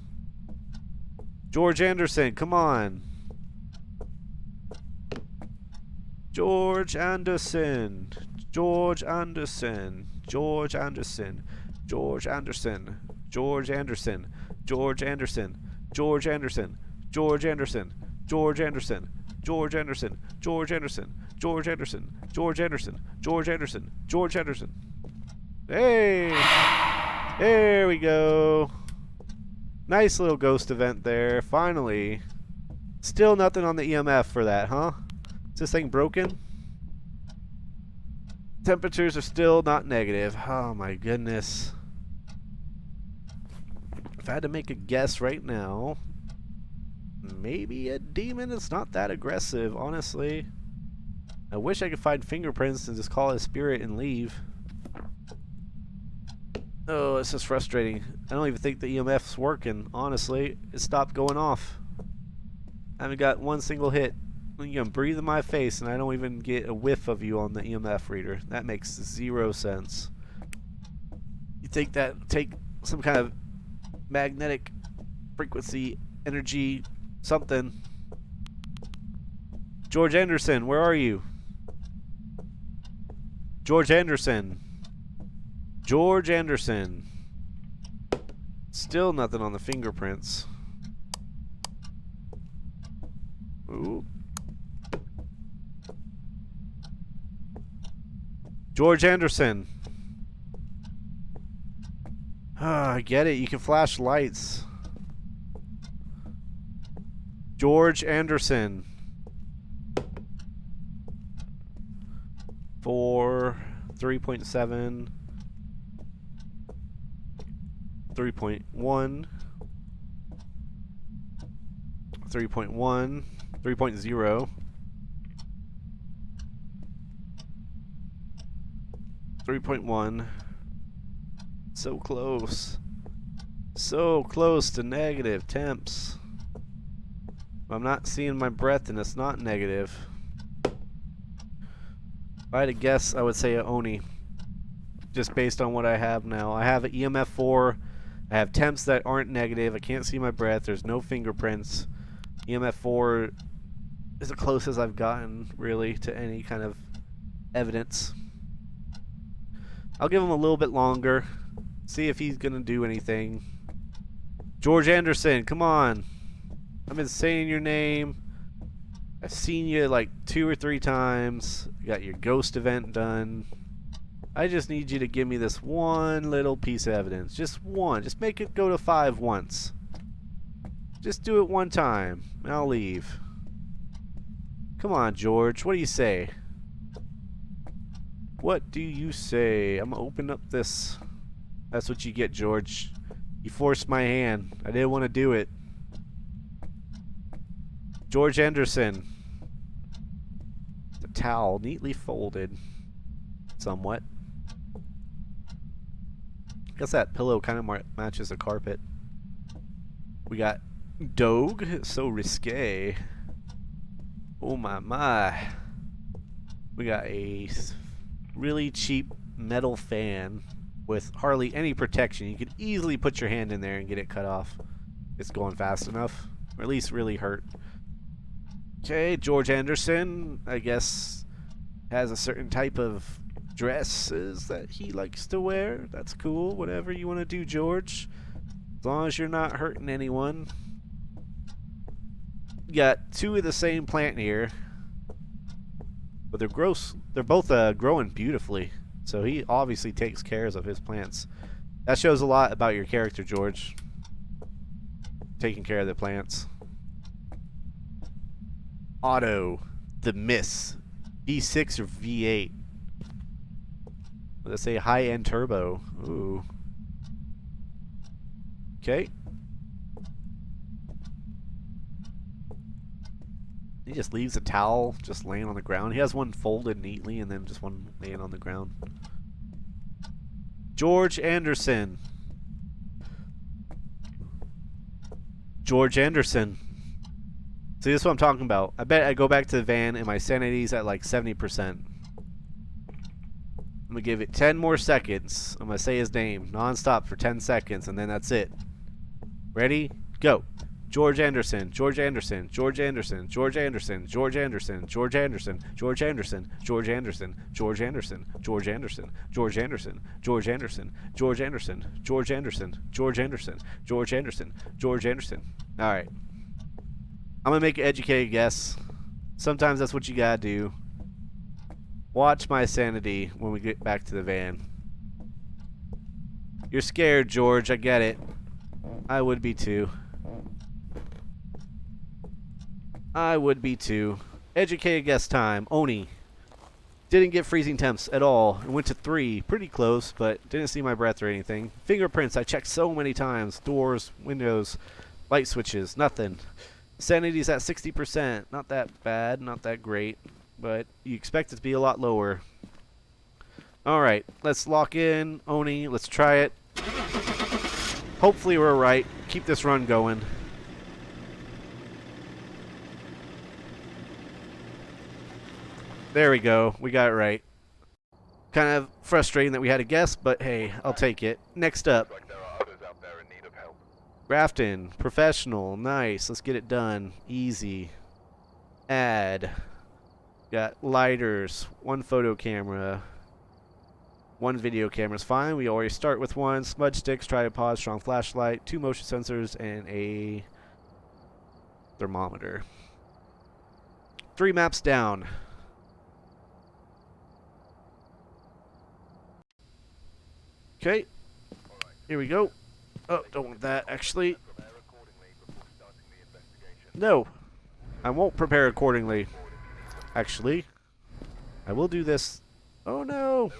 George Anderson, come on. George Anderson. George Anderson. George Anderson. George Anderson. George Anderson. George Anderson. George Anderson. George Anderson. George Anderson. George Anderson. George Anderson. George Anderson. George Anderson. George Anderson. George Anderson. Hey! There we go. Nice little ghost event there. Finally. Still nothing on the EMF for that, huh? Is this thing broken? Temperatures are still not negative. Oh my goodness. If I had to make a guess right now, maybe a demon is not that aggressive, honestly. I wish I could find fingerprints and just call it a spirit and leave. Oh, this is frustrating. I don't even think the EMF's working, honestly. It stopped going off. I haven't got one single hit. You can breathe in my face and I don't even get a whiff of you on the EMF reader. That makes 0 sense. You think that take some kind of magnetic frequency, energy, something. George Anderson, where are you? George Anderson. George Anderson. Still nothing on the fingerprints. Ooh. George Anderson. I get it. You can flash lights. George Anderson. 4, 3.7, 3.1, 3.1, 3.0, 3.1. So close. So close to negative temps. I'm not seeing my breath and it's not negative. If I had to guess, I would say a Oni. Just based on what I have now. I have an EMF 4. I have temps that aren't negative. I can't see my breath. There's no fingerprints. EMF 4 is the closest I've gotten, really, to any kind of evidence. I'll give him a little bit longer. See if he's going to do anything. George Anderson, come on. I've been saying your name. I've seen you like 2 or 3 times. You got your ghost event done. I just need you to give me this one little piece of evidence. Just one. Just make it go to 5 once. Just do it one time, and I'll leave. Come on, George. What do you say? What do you say? I'm gonna open up this. That's what you get, George. You forced my hand. I didn't want to do it. George Anderson. The towel neatly folded. Somewhat. I guess that pillow kind of matches the carpet. We got Dogue. So risque. Oh my my. We got a really cheap metal fan with hardly any protection. You could easily put your hand in there and get it cut off. It's going fast enough. Or at least really hurt. Okay, George Anderson, I guess, has a certain type of dresses that he likes to wear. That's cool. Whatever you want to do, George. As long as you're not hurting anyone. You got 2 of the same plant here. But they're gross. They're both growing beautifully. So he obviously takes care of his plants. That shows a lot about your character, George. Taking care of the plants. Auto. The Miss. V6 or V8. Let's say high-end turbo. Ooh. Okay. He just leaves a towel just laying on the ground. He has one folded neatly and then just one laying on the ground. George Anderson. George Anderson. See, this is what I'm talking about. I bet I go back to the van and my sanity's at like 70%. I'm I'm gonna give it 10 more seconds. I'm gonna say his name non-stop for 10 seconds, and then that's it. Ready? Go. George Anderson, George Anderson, George Anderson, George Anderson, George Anderson, George Anderson, George Anderson, George Anderson, George Anderson, George Anderson, George Anderson, George Anderson, George Anderson, George Anderson, George Anderson, George Anderson, George Anderson. All right. I'm gonna make an educated guess. Sometimes that's what you gotta do. Watch my sanity when we get back to the van. You're scared, George. I get it. I would be too. I would be too. Educated guess time. Oni. Didn't get freezing temps at all. It went to 3. Pretty close, but didn't see my breath or anything. Fingerprints. I checked so many times. Doors, windows, light switches. Nothing. Sanity's at 60%. Not that bad. Not that great. But you expect it to be a lot lower. Alright. Let's lock in. Oni. Let's try it. Hopefully we're right. Keep this run going. There we go. We got it right. Kind of frustrating that we had a guess, but hey, I'll take it. Next up. Grafton. Professional. Nice. Let's get it done. Easy. Add. Got lighters. 1 photo camera. 1 video camera is fine. We already start with 1. Smudge sticks, tripod, strong flashlight, 2 motion sensors, and a thermometer. 3 maps down. Okay. Here we go. Oh, don't want that, actually. No. I won't prepare accordingly. Actually. I will do this. Oh, no.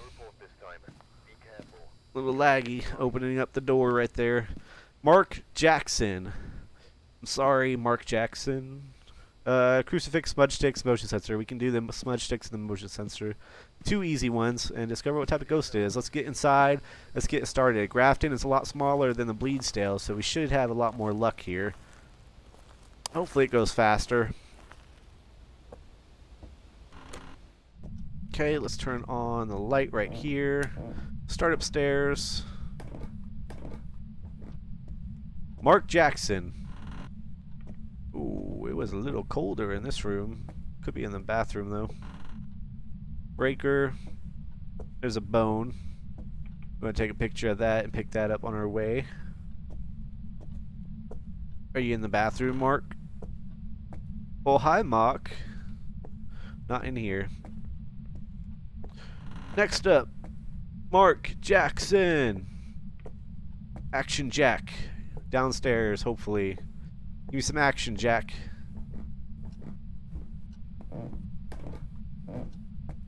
A little laggy opening up the door right there. Mark Jackson. I'm sorry, Mark Jackson. Crucifix, smudge sticks, motion sensor. We can do the smudge sticks and the motion sensor. 2 easy ones and discover what type of ghost it is. Let's get inside. Let's get started. Grafton is a lot smaller than the Bleadsdale, so we should have a lot more luck here. Hopefully it goes faster. Okay, let's turn on the light right here. Start upstairs. Mark Jackson. Ooh, it was a little colder in this room. Could be in the bathroom though. Breaker. There's a bone. We're gonna take a picture of that and pick that up on our way. Are you in the bathroom, Mark? Oh, hi, Mark. Not in here. Next up, Mark Jackson. Action Jack. Downstairs, hopefully. Give me some action, Jack.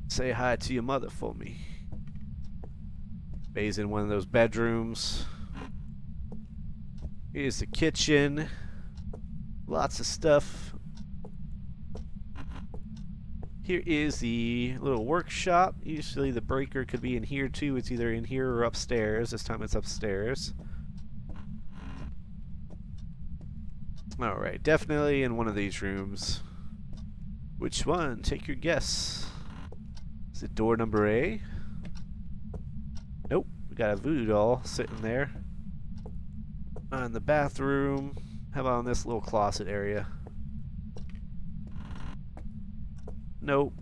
Say hi to your mother for me. Bay's in one of those bedrooms. Here's the kitchen. Lots of stuff. Here is the little workshop. Usually the breaker could be in here too. It's either in here or upstairs. This time it's upstairs. Alright, definitely in one of these rooms. Which one? Take your guess. Is it door number A? Nope. We got a voodoo doll sitting there. In the bathroom. How about in this little closet area? Nope.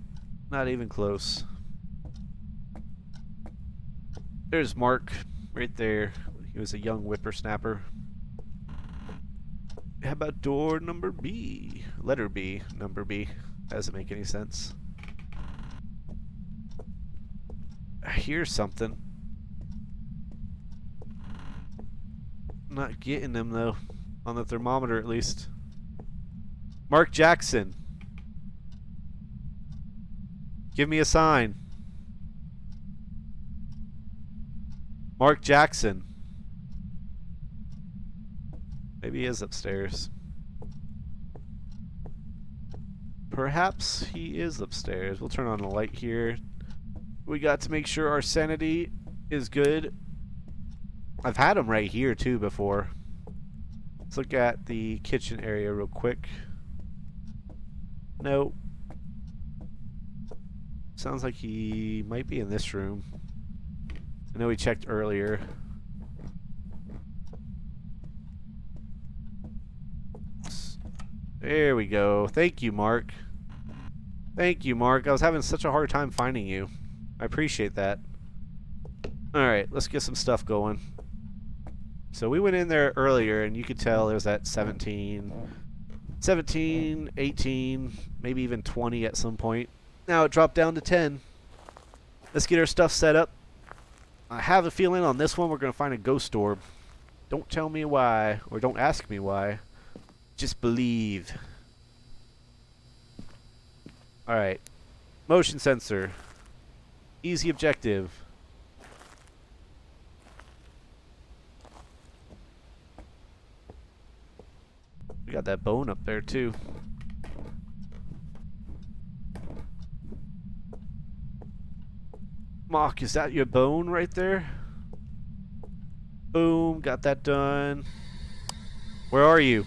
Not even close. There's Mark. Right there. He was a young whippersnapper. How about door number B? Letter B. Number B. Doesn't make any sense. I hear something. I'm not getting them though. On the thermometer at least. Mark Jackson. Give me a sign. Mark Jackson. Maybe he is upstairs. Perhaps he is upstairs. We'll turn on the light here. We got to make sure our sanity is good. I've had him right here too before. Let's look at the kitchen area real quick. Nope. Sounds like he might be in this room. I know we checked earlier. There we go. Thank you, Mark. Thank you, Mark. I was having such a hard time finding you. I appreciate that. Alright, let's get some stuff going. So we went in there earlier, and you could tell there's that 17, 18, maybe even 20 at some point. Now it dropped down to 10. Let's get our stuff set up. I have a feeling on this one we're going to find a ghost orb. Don't tell me why, or don't ask me why. Just believe. Alright. Motion sensor. Easy objective. We got that bone up there too. Mock, is that your bone right there? Boom, got that done. Where are you?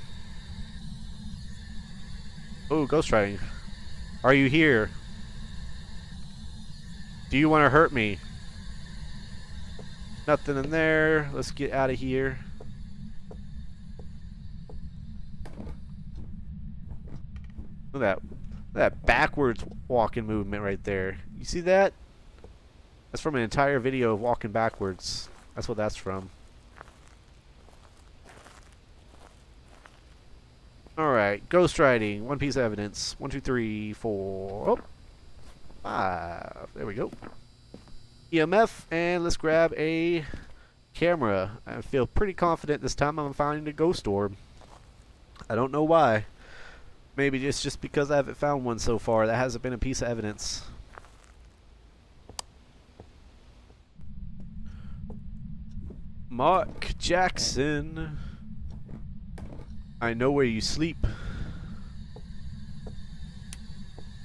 Oh, ghostwriting. Are you here? Do you want to hurt me? Nothing in there. Let's get out of here. Look at that backwards walking movement right there. You see that? That's from an entire video of walking backwards. That's what that's from. Alright, ghostwriting. One piece of evidence. 1, 2, 3, 4. Oh, 5. There we go. EMF, and let's grab a camera. I feel pretty confident this time I'm finding a ghost orb. I don't know why. Maybe it's just because I haven't found one so far. That hasn't been a piece of evidence. Mark Jackson. I know where you sleep.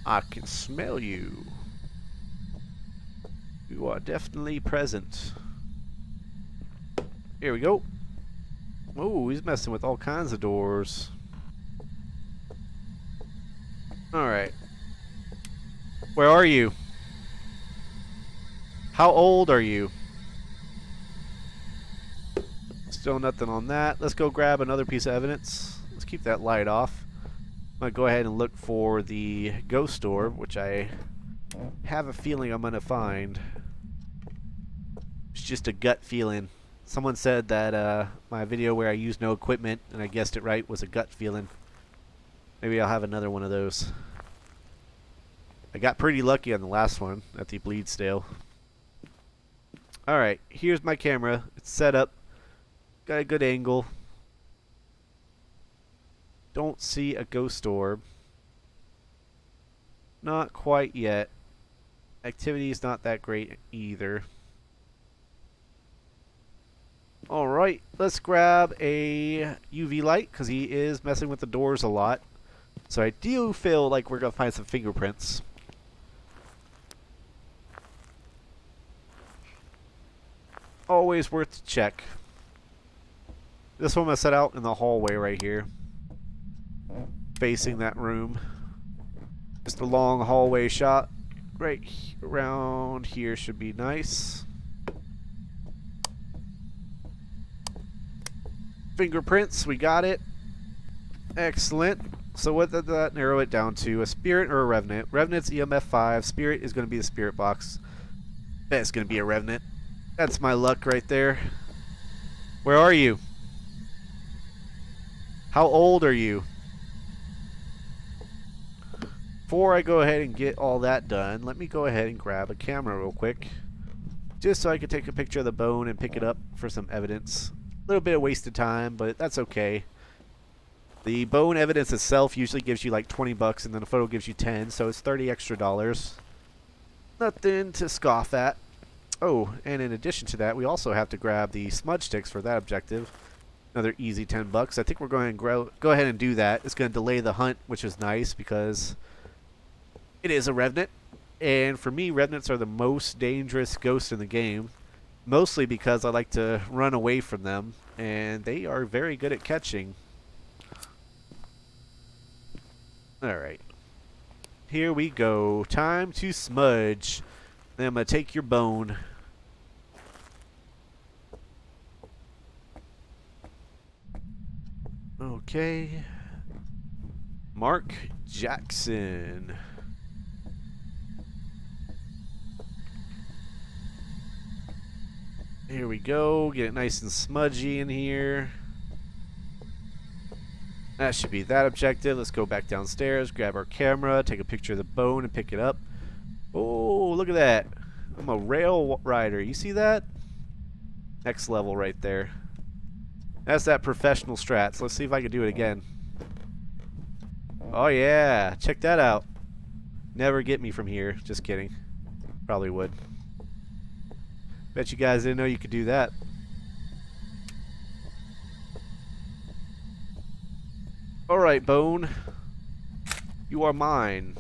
I can smell you. You are definitely present. Here we go. Oh, he's messing with all kinds of doors. Alright. Where are you? How old are you? Still nothing on that. Let's go grab another piece of evidence. Let's keep that light off. I'm going to go ahead and look for the ghost orb, which I have a feeling I'm going to find. It's just a gut feeling. Someone said that my video where I used no equipment, and I guessed it right, was a gut feeling. Maybe I'll have another one of those. I got pretty lucky on the last one at the Bleadsdale. Alright, here's my camera. It's set up. Got a good angle. Don't see a ghost orb. Not quite yet. Activity is not that great either. Alright, let's grab a UV light because he is messing with the doors a lot. So I do feel like we're going to find some fingerprints. Always worth to check. This one I'm going to set out in the hallway right here. Facing that room. Just a long hallway shot. Right around here should be nice. Fingerprints, we got it. Excellent. So what did that narrow it down to? A spirit or a revenant? Revenant's EMF 5. Spirit is going to be the spirit box. Bet it's going to be a revenant. That's my luck right there. Where are you? How old are you? Before I go ahead and get all that done, let me go ahead and grab a camera real quick. Just so I can take a picture of the bone and pick it up for some evidence. A little bit of wasted time, but that's okay. The bone evidence itself usually gives you like 20 bucks, and then the photo gives you 10, so it's 30 extra dollars. Nothing to scoff at. Oh, and in addition to that, we also have to grab the smudge sticks for that objective. Another easy 10 bucks. I think we're going to go ahead and do that. It's going to delay the hunt, which is nice because it is a revenant. And for me, revenants are the most dangerous ghosts in the game. Mostly because I like to run away from them, and they are very good at catching. Alright. Here we go. Time to smudge. Then I'm going to take your bone. Okay. Mark Jackson. Here we go. Get it nice and smudgy in here. That should be that objective. Let's go back downstairs, grab our camera, take a picture of the bone and pick it up. Oh, look at that. I'm a rail rider. You see that? Next level right there. That's that professional strats. Let's see if I can do it again. Oh yeah, check that out. Never get me from here. Just kidding. Probably would. Bet you guys didn't know you could do that. Alright, Bone. You are mine.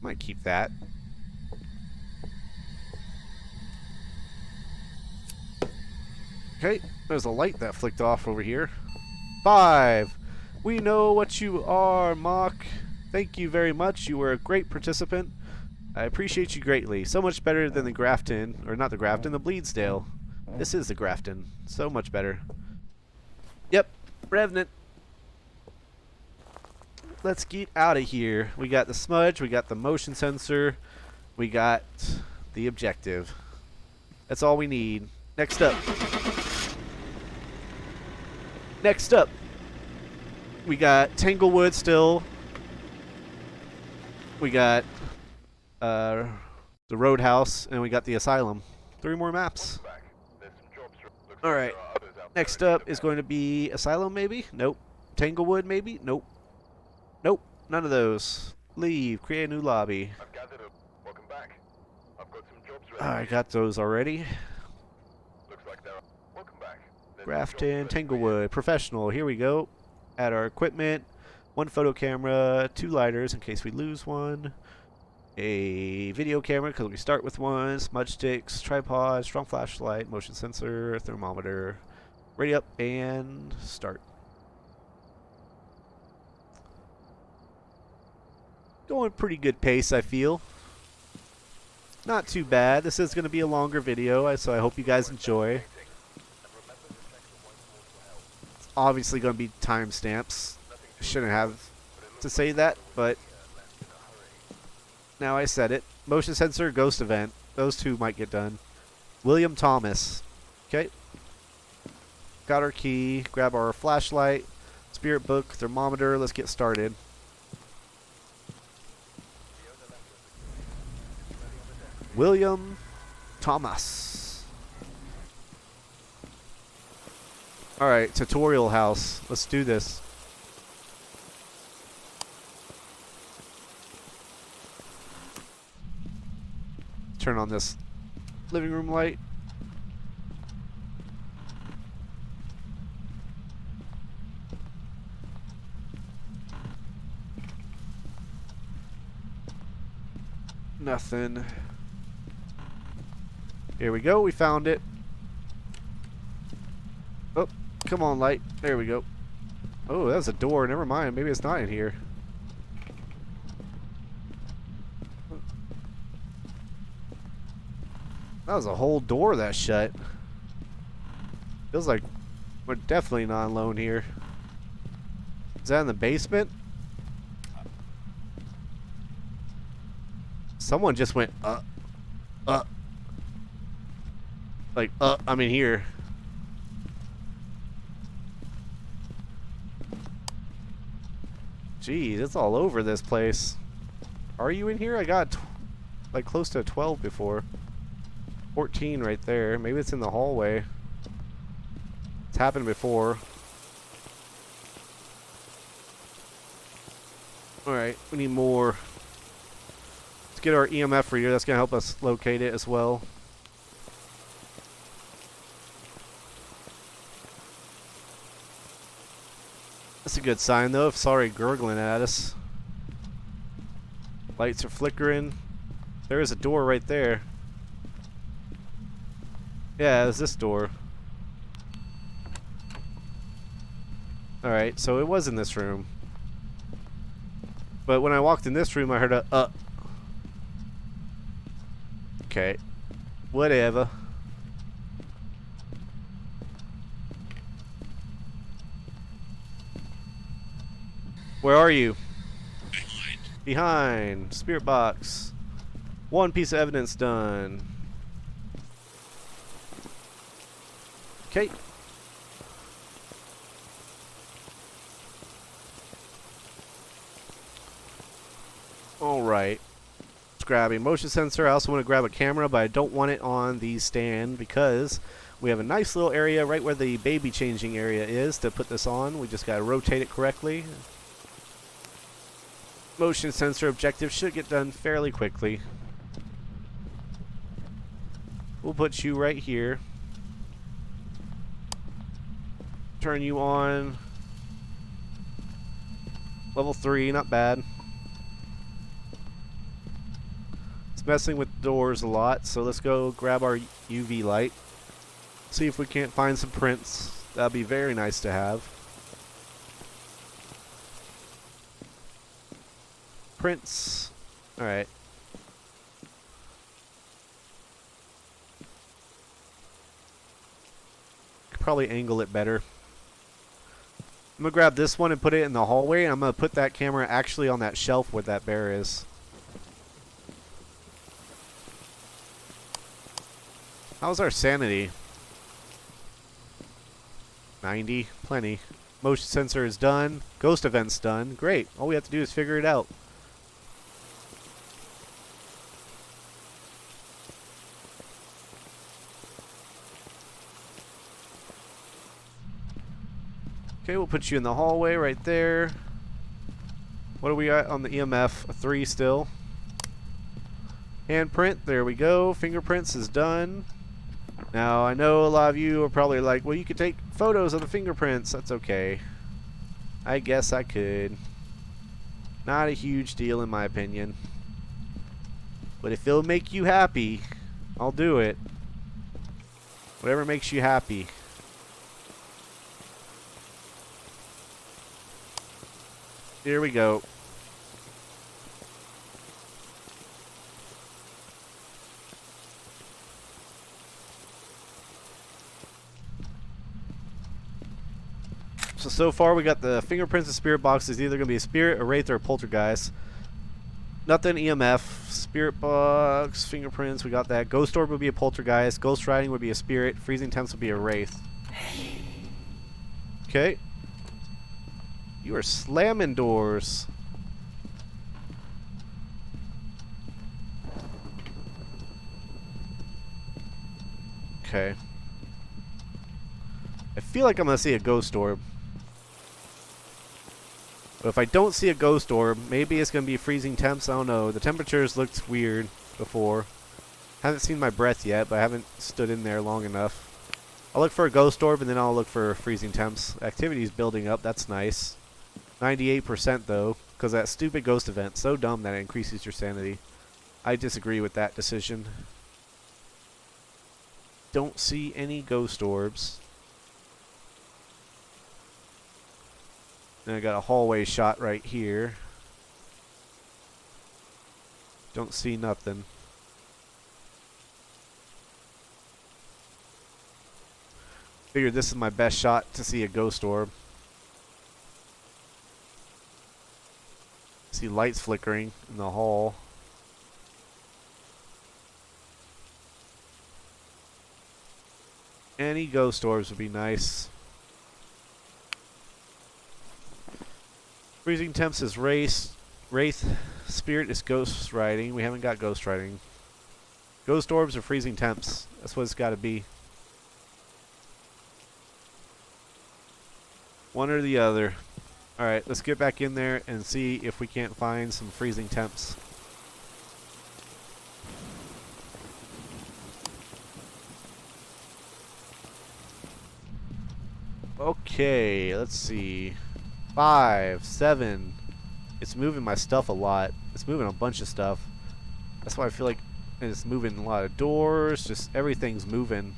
Might keep that. Okay, there's a light that flicked off over here. 5. We know what you are, Mock. Thank you very much. You were a great participant. I appreciate you greatly. So much better than the Grafton, or not the Grafton, the Bleadsdale. This is the Grafton. So much better. Yep, Revenant. Let's get out of here. We got the smudge, we got the motion sensor, we got the objective. That's all we need. Next up. Next up. We got Tanglewood still. We got the Roadhouse, and we got the Asylum. 3 more maps. Alright. Next up is going to be Asylum, maybe? Nope. Tanglewood, maybe? Nope. Nope. None of those. Leave. Create a new lobby. I got those already. Grafton, Tanglewood, Professional. Here we go. Add our equipment. 1 photo camera, 2 lighters in case we lose one. A video camera because we start with 1. Smudge sticks, tripod, strong flashlight, motion sensor, thermometer. Ready up and start. Going pretty good pace, I feel. Not too bad. This is going to be a longer video, so I hope you guys enjoy. It's obviously going to be timestamps. I shouldn't have to say that, but now I said it. Motion sensor, ghost event. Those 2 might get done. William Thomas. Okay. Got our key. Grab our flashlight. Spirit book. Thermometer. Let's get started. William Thomas. Alright, tutorial house. Let's do this. Turn on this living room light. Nothing. Here we go, we found it. Oh, come on, light. There we go. Oh, that's a door. Never mind. Maybe it's not in here. That was a whole door that shut. Feels like we're definitely not alone here. Is that in the basement? Someone just went, like, I'm in here. Geez, it's all over this place. Are you in here? I got, like, close to 12 before. 14 right there. Maybe it's in the hallway. It's happened before. Alright, we need more. Let's get our EMF reader. That's going to help us locate it as well. That's a good sign, though. If sorry gurgling at us. Lights are flickering. There is a door right there. Yeah, it was this door. Alright, so it was in this room. But when I walked in this room, I heard a Okay. Whatever. Where are you? Behind. Spirit box. One piece of evidence done. Okay. Alright. Let's grab a motion sensor. I also want to grab a camera, but I don't want it on the stand because we have a nice little area right where the baby changing area is to put this on. We just got to rotate it correctly. Motion sensor objective should get done fairly quickly. We'll put you right here. Turn you on. Level 3, not bad. It's messing with doors a lot, so let's go grab our UV light. See if we can't find some prints. That'd be very nice to have. Prints. Alright. Could probably angle it better. I'm going to grab this one and put it in the hallway, and I'm going to put that camera actually on that shelf where that bear is. How's our sanity? 90. Plenty. Motion sensor is done. Ghost event's done. Great. All we have to do is figure it out. Okay, we'll put you in the hallway right there. What are we at on the EMF? A 3 still. Handprint, there we go. Fingerprints is done. Now, I know a lot of you are probably like, well, you could take photos of the fingerprints. That's okay. I guess I could. Not a huge deal in my opinion. But if it'll make you happy, I'll do it. Whatever makes you happy. Here we go. So far we got the fingerprints and spirit box is either going to be a spirit, a wraith, or a poltergeist. Nothing EMF. Spirit box, fingerprints, we got that. Ghost orb would be a poltergeist. Ghost riding would be a spirit. Freezing temps would be a wraith. Okay. You are slamming doors. Okay. I feel like I'm going to see a ghost orb. But if I don't see a ghost orb, maybe it's going to be freezing temps. I don't know. The temperatures looked weird before. Haven't seen my breath yet, but I haven't stood in there long enough. I'll look for a ghost orb, and then I'll look for freezing temps. Activity is building up. That's nice. 98% though, because that stupid ghost event. So dumb that it increases your sanity. I disagree with that decision. Don't see any ghost orbs. Then I got a hallway shot right here. Don't see nothing. Figured this is my best shot to see a ghost orb. See lights flickering in the hall. Any ghost orbs would be nice. Freezing temps is wraith. Spirit is ghost riding. We haven't got ghost riding. Ghost orbs or freezing temps. That's what it's got to be. One or the other. Alright, let's get back in there and see if we can't find some freezing temps. Okay, let's see. 5, 7. It's moving my stuff a lot. It's moving a bunch of stuff. That's why I feel like it's moving a lot of doors. Just everything's moving.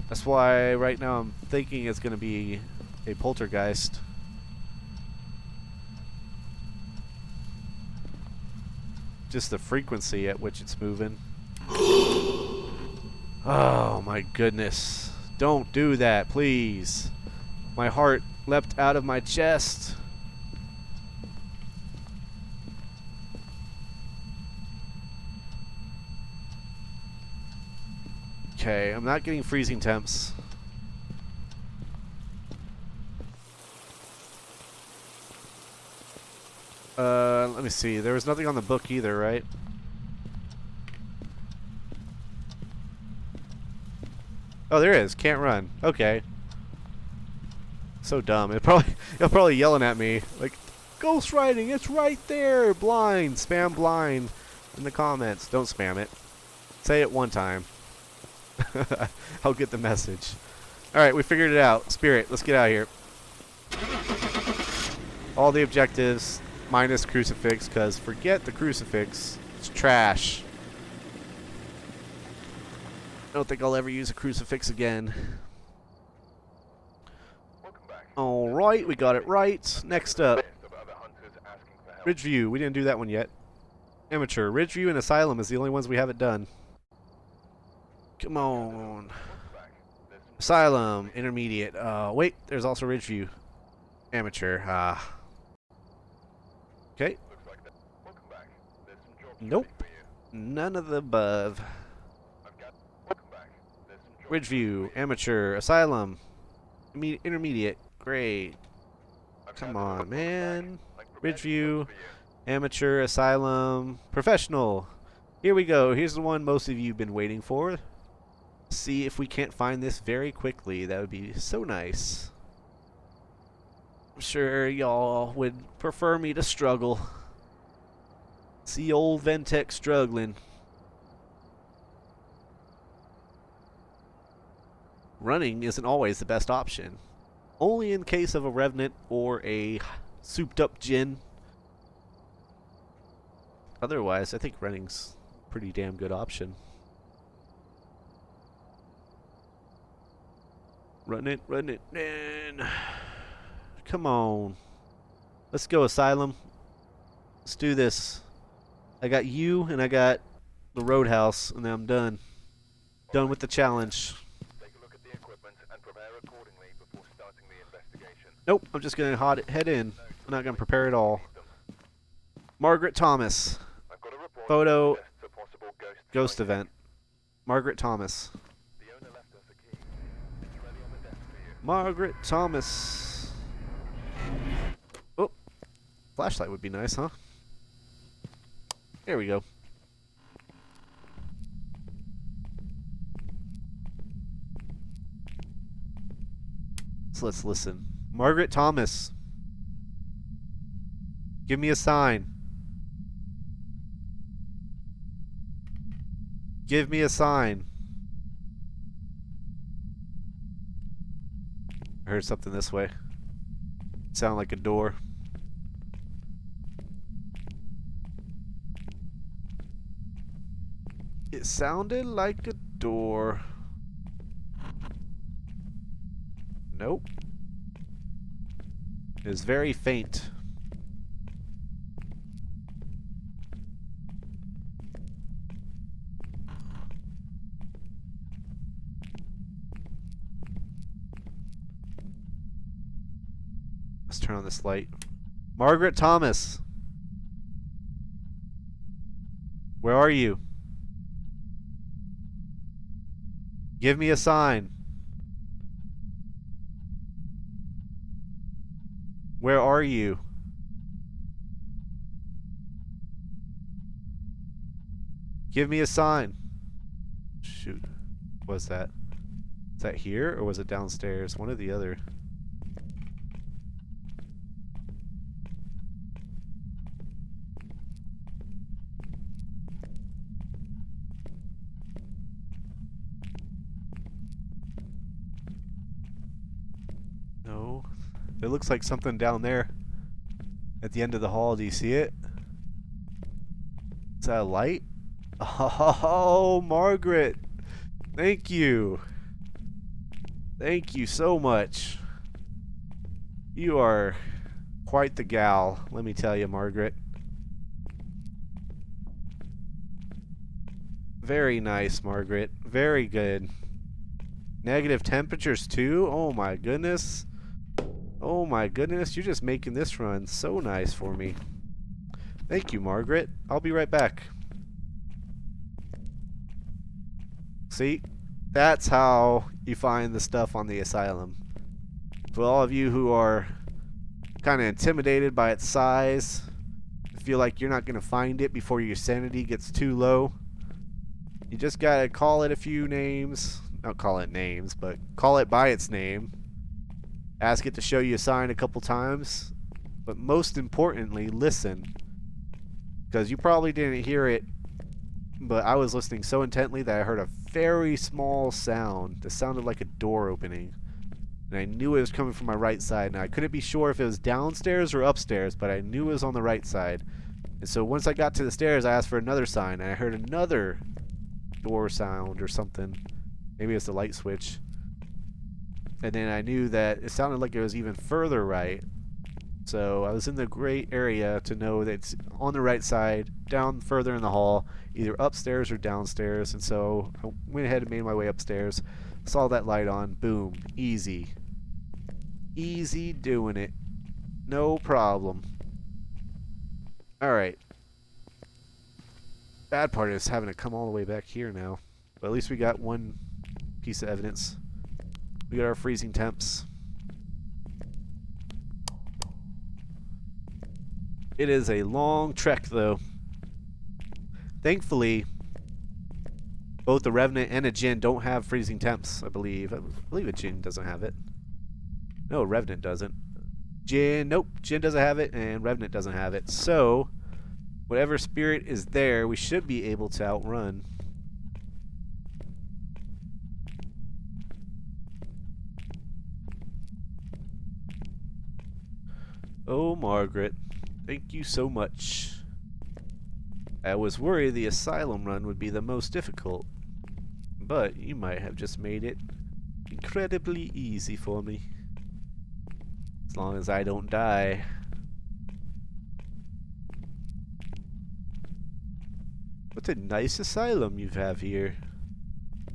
That's why right now I'm thinking it's going to be a poltergeist. Just the frequency at which it's moving. Oh my goodness. Don't do that, please. My heart leapt out of my chest. Okay, I'm not getting freezing temps. Let me see. There was nothing on the book either, right? Oh, there is. Can't run. Okay. So dumb. It'll probably yelling at me like, "Ghost writing, it's right there." Blind, spam blind in the comments. Don't spam it. Say it one time. I'll get the message. All right, we figured it out. Spirit, let's get out of here. All the objectives minus crucifix, because forget the crucifix. It's trash. I don't think I'll ever use a crucifix again. Alright, we got it right. Next up, Ridgeview. We didn't do that one yet. Amateur. Ridgeview and Asylum is the only ones we haven't done. Come on. Asylum. Intermediate. Wait, there's also Ridgeview. Amateur. Okay. Nope. None of the above. Ridgeview. Amateur. Asylum. Intermediate. Great. Come on, man. Ridgeview, amateur, asylum, professional. Here we go. Here's the one most of you have been waiting for. See if we can't find this very quickly. That would be so nice. I'm sure y'all would prefer me to struggle. See old Ventec struggling. Running isn't always the best option. Only in case of a revenant or a souped up djinn. Otherwise, I think running's a pretty damn good option. Run it, man. Come on. Let's go, Asylum. Let's do this. I got you and I got the Roadhouse, and then I'm done. Done with the challenge. Nope, I'm just going to head in. I'm not going to prepare at all. Margaret Thomas. Photo ghost event. Margaret Thomas. Margaret Thomas. Oh, flashlight would be nice, huh? There we go. So let's listen. Margaret Thomas. Give me a sign. Give me a sign. I heard something this way. Sound like a door. It sounded like a door. Nope. It is very faint. Let's turn on this light. Margaret Thomas. Where are you? Give me a sign. Where are you? Give me a sign. Shoot. What was that? Is that here or was it downstairs? One or the other. No. It looks like something down there at the end of the hall. Do you see it? Is that a light? Oh, Margaret. Thank you. Thank you so much. You are quite the gal, let me tell you, Margaret. Very nice, Margaret. Very good. Negative temperatures too? Oh my goodness. Oh my goodness, you're just making this run so nice for me. Thank you, Margaret. I'll be right back. See? That's how you find the stuff on the Asylum. For all of you who are kind of intimidated by its size, feel like you're not going to find it before your sanity gets too low, you just gotta call it a few names. Not call it names, but call it by its name. Ask it to show you a sign a couple times. But most importantly, listen. Because you probably didn't hear it, but I was listening so intently that I heard a very small sound that sounded like a door opening. And I knew it was coming from my right side. Now I couldn't be sure if it was downstairs or upstairs, but I knew it was on the right side. And so once I got to the stairs, I asked for another sign, and I heard another door sound or something. Maybe it's the light switch. And then I knew that it sounded like it was even further right. So I was in the gray area to know that it's on the right side, down further in the hall, either upstairs or downstairs. And so I went ahead and made my way upstairs. Saw that light on. Boom. Easy. Easy doing it. No problem. Alright. Bad part is having to come all the way back here now. But at least we got one piece of evidence. We got our freezing temps. It is a long trek, though. Thankfully, both the Revenant and a Djinn don't have freezing temps, I believe. I believe a Djinn doesn't have it. No, Revenant doesn't. Djinn, nope, Djinn doesn't have it, and Revenant doesn't have it. So, whatever spirit is there, we should be able to outrun. Oh, Margaret. Thank you so much. I was worried the Asylum run would be the most difficult, but you might have just made it incredibly easy for me. As long as I don't die. What a nice asylum you have here.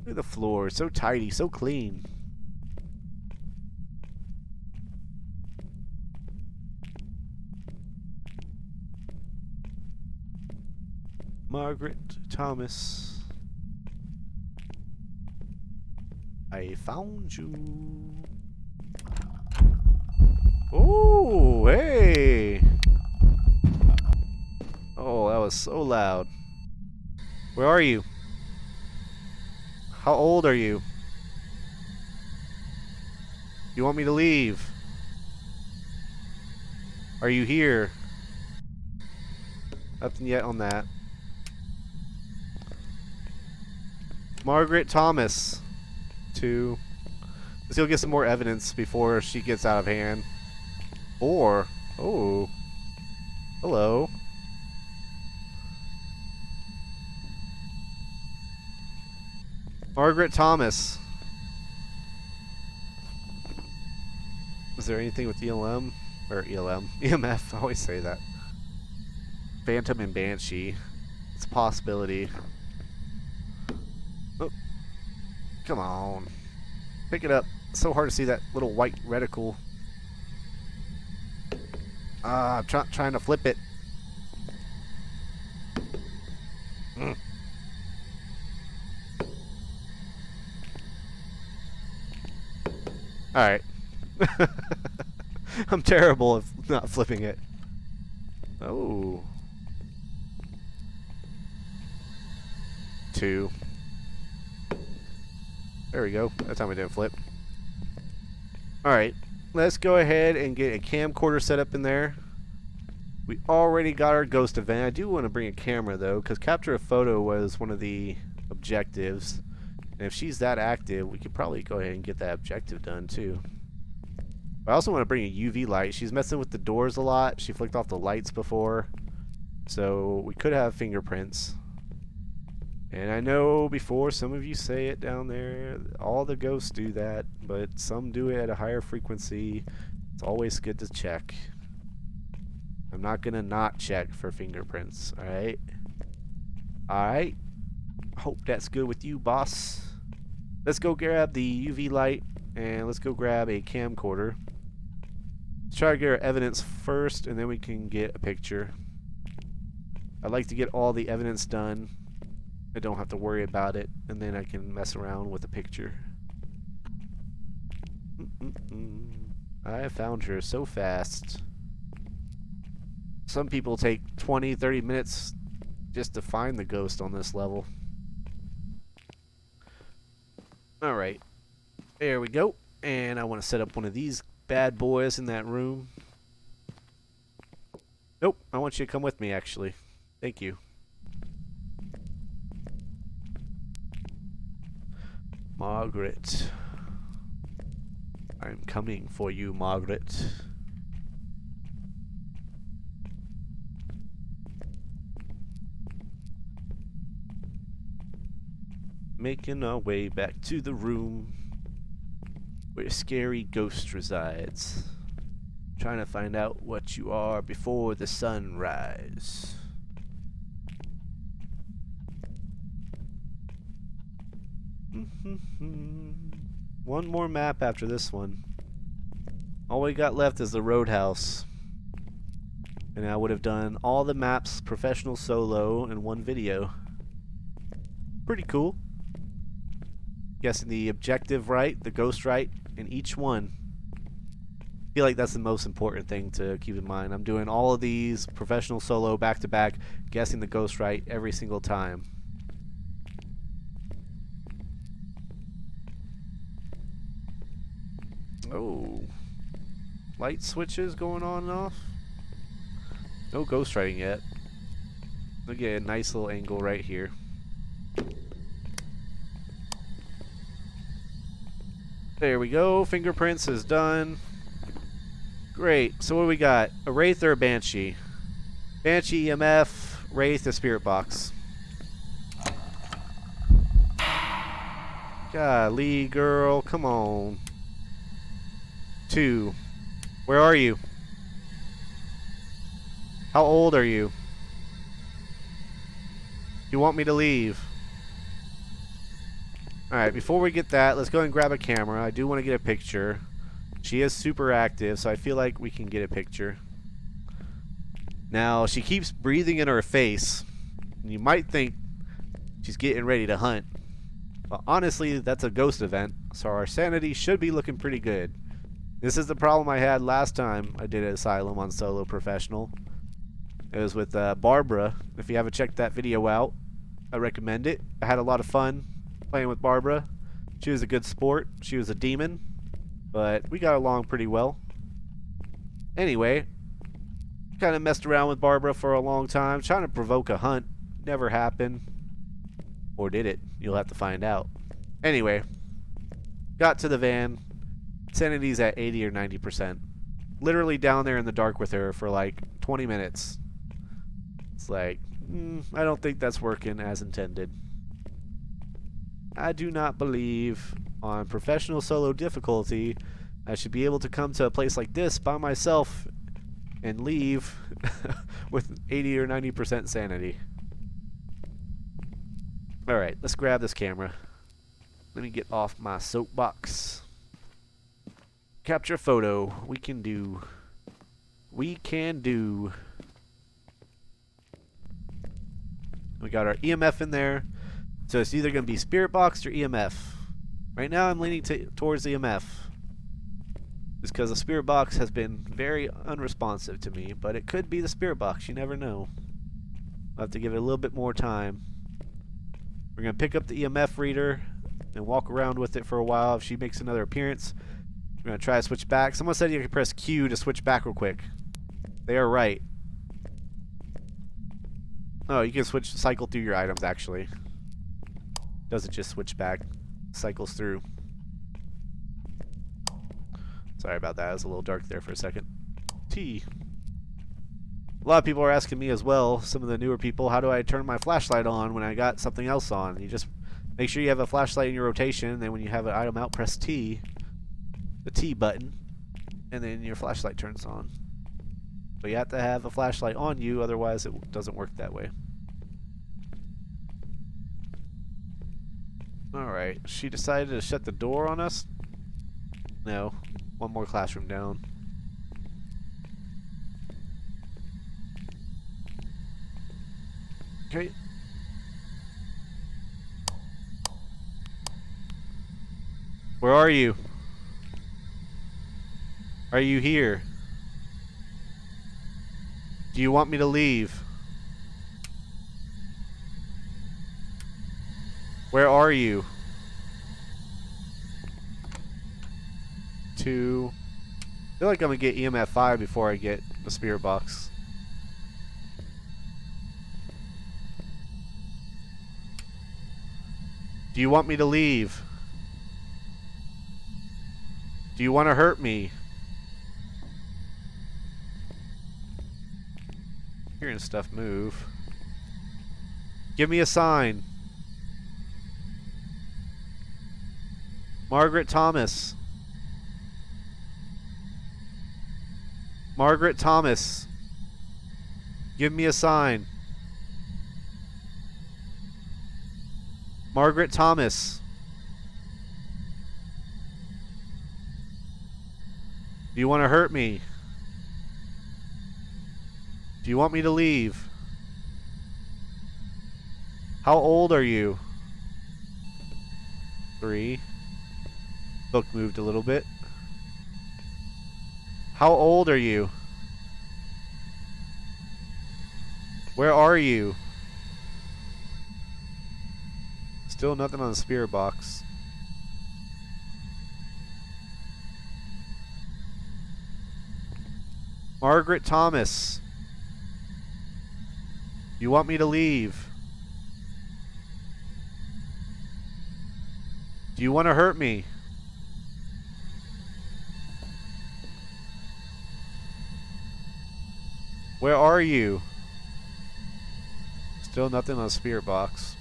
Look at the floor, so tidy, so clean. Margaret Thomas, I found you. Oh, hey! Oh, that was so loud. Where are you? How old are you? You want me to leave? Are you here? Nothing yet on that. Margaret Thomas. 2. Let's go get some more evidence before she gets out of hand. 4. Oh. Hello. Margaret Thomas. Is there anything with ELM? Or ELM? EMF, I always say that. Phantom and Banshee. It's a possibility. Oh. Come on. Pick it up. It's so hard to see that little white reticle. I'm trying to flip it. Alright. I'm terrible at not flipping it. Oh. 2. There we go. That time I didn't flip. Alright. Let's go ahead and get a camcorder set up in there. We already got our ghost event. I do want to bring a camera though, because capture a photo was one of the objectives. And if she's that active, we could probably go ahead and get that objective done too. But I also want to bring a UV light. She's messing with the doors a lot. She flicked off the lights before. So we could have fingerprints. And I know before some of you say it down there, all the ghosts do that, but some do it at a higher frequency. It's always good to check. I'm not gonna not check for fingerprints, alright? Alright. Hope that's good with you, boss. Let's go grab the UV light and let's go grab a camcorder. Let's try to get our evidence first and then we can get a picture. I'd like to get all the evidence done I don't have to worry about it, and then I can mess around with the picture. I found her so fast. Some people take 20, 30 minutes just to find the ghost on this level. Alright, there we go. And I want to set up one of these bad boys in that room. Nope, I want you to come with me, actually. Thank you. Margaret. I'm coming for you, Margaret. Making our way back to the room where a scary ghost resides. Trying to find out what you are before the sunrise. One more map after this one. All we got left is the Roadhouse. And I would have done all the maps professional solo in one video. Pretty cool. Guessing the objective right, the ghost right, in each one. I feel like that's the most important thing to keep in mind. I'm doing all of these professional solo back to back, guessing the ghost right every single time. Oh. Light switches going on and off. No ghost writing yet. Look at a nice little angle right here. There we go. Fingerprints is done. Great. So what do we got? A Wraith or a Banshee? Banshee, EMF, Wraith, a Spirit Box. Golly, girl. Come on. 2. Where are you? How old are you? You want me to leave? Alright, before we get that, let's go ahead and grab a camera. I do want to get a picture. She is super active, so I feel like we can get a picture. Now, she keeps breathing in her face. You might think she's getting ready to hunt. But honestly, that's a ghost event, so our sanity should be looking pretty good. This is the problem I had last time I did Asylum on Solo Professional. It was with Barbara. If you haven't checked that video out, I recommend it. I had a lot of fun playing with Barbara. She was a good sport. She was a demon, but we got along pretty well. Anyway, kind of messed around with Barbara for a long time, trying to provoke a hunt. Never happened. Or did it? You'll have to find out. Anyway, got to the van. Sanity's at 80 or 90%. Literally down there in the dark with her for like 20 minutes. It's like, I don't think that's working as intended. I do not believe on professional solo difficulty I should be able to come to a place like this by myself and leave with 80 or 90% sanity. Alright, let's grab this camera. Let me get off my soapbox. Capture photo. We can do. We can do. We got our EMF in there. So it's either going to be Spirit Box or EMF. Right now I'm leaning towards the EMF. Just because the Spirit Box has been very unresponsive to me. But it could be the Spirit Box. You never know. I'll have to give it a little bit more time. We're going to pick up the EMF reader and walk around with it for a while. If she makes another appearance, we're going to try to switch back. Someone said you can press Q to switch back real quick. They are right. Oh, you can cycle through your items actually. Doesn't just switch back, cycles through. Sorry about that, it was a little dark there for a second. T. A lot of people are asking me as well, some of the newer people, how do I turn my flashlight on when I got something else on? You just make sure you have a flashlight in your rotation, and then when you have an item out, press T, the T button, and then your flashlight turns on. But you have to have a flashlight on you, otherwise it doesn't work that way. Alright, she decided to shut the door on us? No, one more classroom down. Okay. Where are you? Are you here? Do you want me to leave? Where are you? 2. I feel like I'm gonna get EMF 5 before I get the spirit box. Do you want me to leave? Do you want to hurt me? Hearing stuff move. Give me a sign. Margaret Thomas. Margaret Thomas. Give me a sign. Margaret Thomas. Do you want to hurt me? Do you want me to leave? How old are you? 3. Book moved a little bit. How old are you? Where are you? Still nothing on the spirit box. Margaret Thomas. You want me to leave? Do you want to hurt me? Where are you? Still nothing on the spirit box.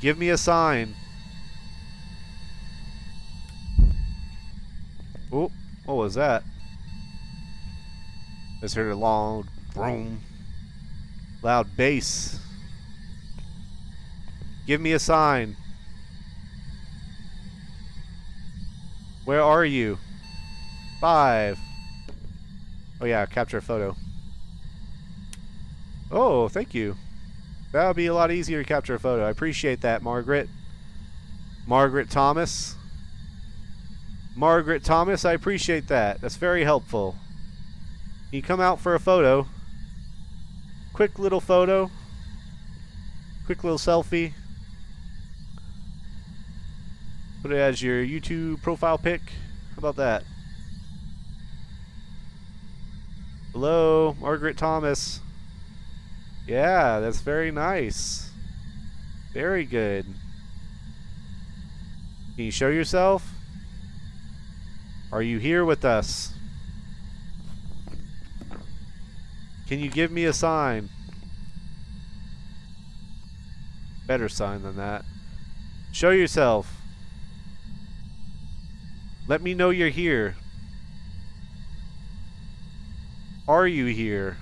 Give me a sign. Oh, what was that? Just heard a long boom. Loud bass. Give me a sign. Where are you? 5. Oh yeah, capture a photo. Oh, thank you. That would be a lot easier to capture a photo. I appreciate that, Margaret. Margaret Thomas. Margaret Thomas, I appreciate that. That's very helpful. Can you come out for a photo? Quick little photo. Quick little selfie. Put it as your YouTube profile pic. How about that? Hello, Margaret Thomas. Yeah, that's very nice. Very good. Can you show yourself? Are you here with us? Can you give me a sign? Better sign than that. Show yourself. Let me know you're here. Are you here?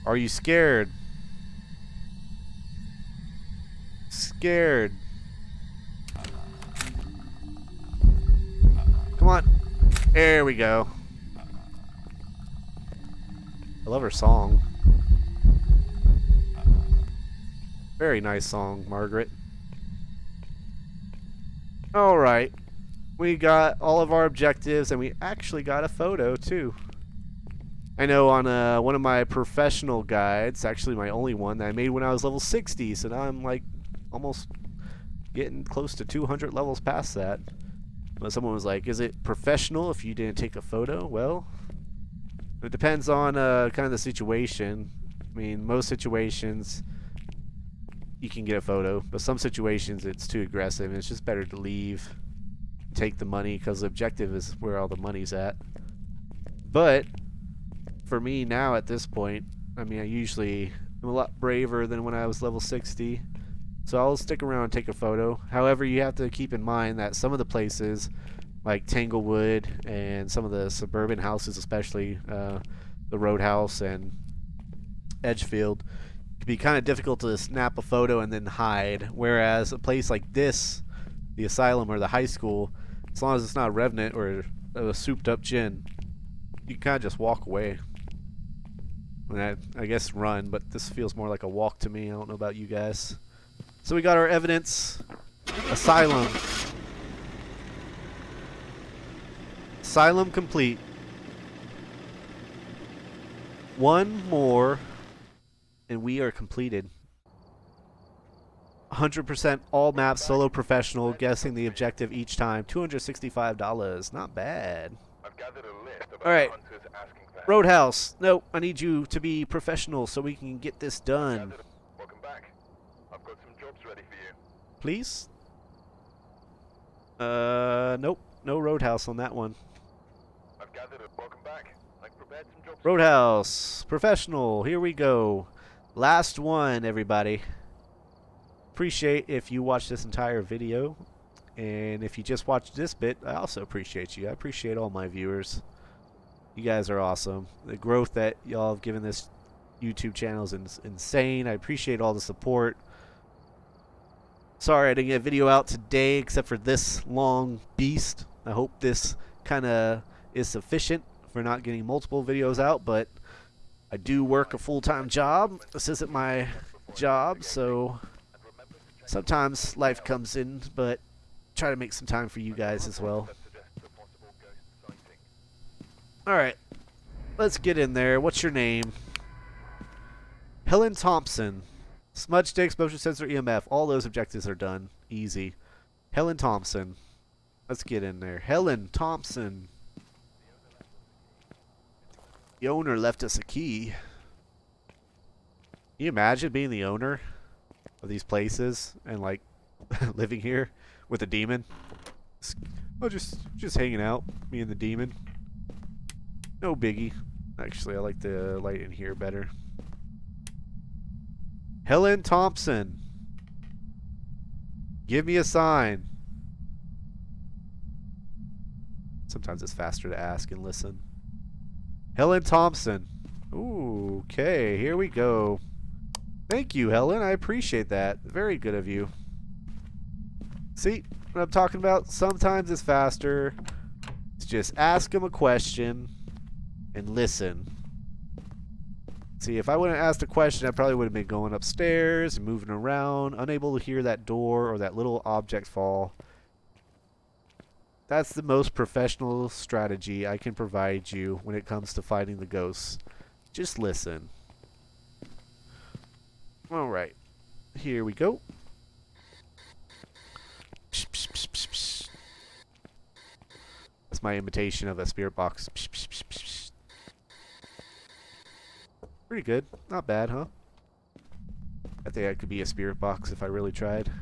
Are you scared? Scared. Come on. There we go. I love her song. Very nice song, Margaret. Alright. We got all of our objectives, and we actually got a photo, too. I know on one of my professional guides, actually my only one, that I made when I was level 60, so now I'm like almost getting close to 200 levels past that. But someone was like, is it professional if you didn't take a photo? Well, it depends on kind of the situation. I mean, most situations you can get a photo, but some situations it's too aggressive and it's just better to leave, take the money, because the objective is where all the money's at. But for me now at this point, I mean, I'm a lot braver than when I was level 60, so I'll stick around and take a photo. However, you have to keep in mind that some of the places like Tanglewood and some of the suburban houses, especially the Roadhouse and Edgefield, can be kind of difficult to snap a photo and then hide, whereas a place like this, the Asylum or the high school, as long as it's not a Revenant or a souped up gin, you can kind of just walk away. I guess run, but this feels more like a walk to me. I don't know about you guys. So we got our evidence. Asylum. Asylum complete. One more, and we are completed. 100% all maps, solo professional, guessing the objective each time. $265. Not bad. Alright. Roadhouse. Nope, I need you to be professional so we can get this done. Welcome back. I've got some jobs ready for you. Please? Nope. No Roadhouse on that one. I've gathered it. Welcome back. I've prepared some jobs. Roadhouse. Professional. Here we go. Last one, everybody. Appreciate if you watch this entire video, and if you just watched this bit, I also appreciate you. I appreciate all my viewers. You guys are awesome. The growth that y'all have given this YouTube channel is insane. I appreciate all the support. Sorry I didn't get a video out today except for this long beast. I hope this kind of is sufficient for not getting multiple videos out, but I do work a full-time job. This isn't my job, so sometimes life comes in, but try to make some time for you guys as well. Alright, let's get in there. What's your name? Helen Thompson. Smudge sticks, motion sensor, EMF. All those objectives are done. Easy. Helen Thompson. Let's get in there. Helen Thompson. The owner left us a key. Can you imagine being the owner of these places and like living here with a demon? Oh, just hanging out, me and the demon. No biggie. Actually, I like the light in here better. Helen Thompson. Give me a sign. Sometimes it's faster to ask and listen. Helen Thompson. Ooh, okay, here we go. Thank you, Helen. I appreciate that. Very good of you. See what I'm talking about? Sometimes it's faster. It's just ask them a question and listen. See, if I wouldn't have asked a question, I probably would have been going upstairs and moving around, unable to hear that door or that little object fall. That's the most professional strategy I can provide you when it comes to fighting the ghosts. Just listen. Alright. Here we go. That's my imitation of a spirit box. Pretty good. Not bad, huh? I think that could be a spirit box if I really tried.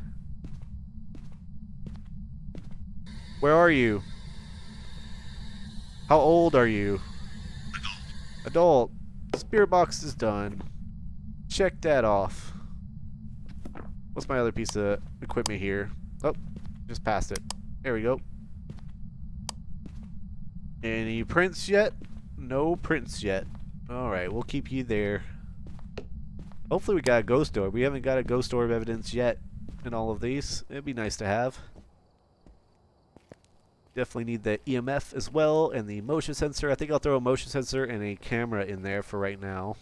Where are you? How old are you? Adult. Spirit box is done. Check that off. What's my other piece of equipment here? Oh, just passed it. There we go. Any prints yet? No prints yet. Alright, we'll keep you there. Hopefully we got a ghost orb. We haven't got a ghost orb evidence yet in all of these. It'd be nice to have. Definitely need the EMF as well and the motion sensor. I think I'll throw a motion sensor and a camera in there for right now.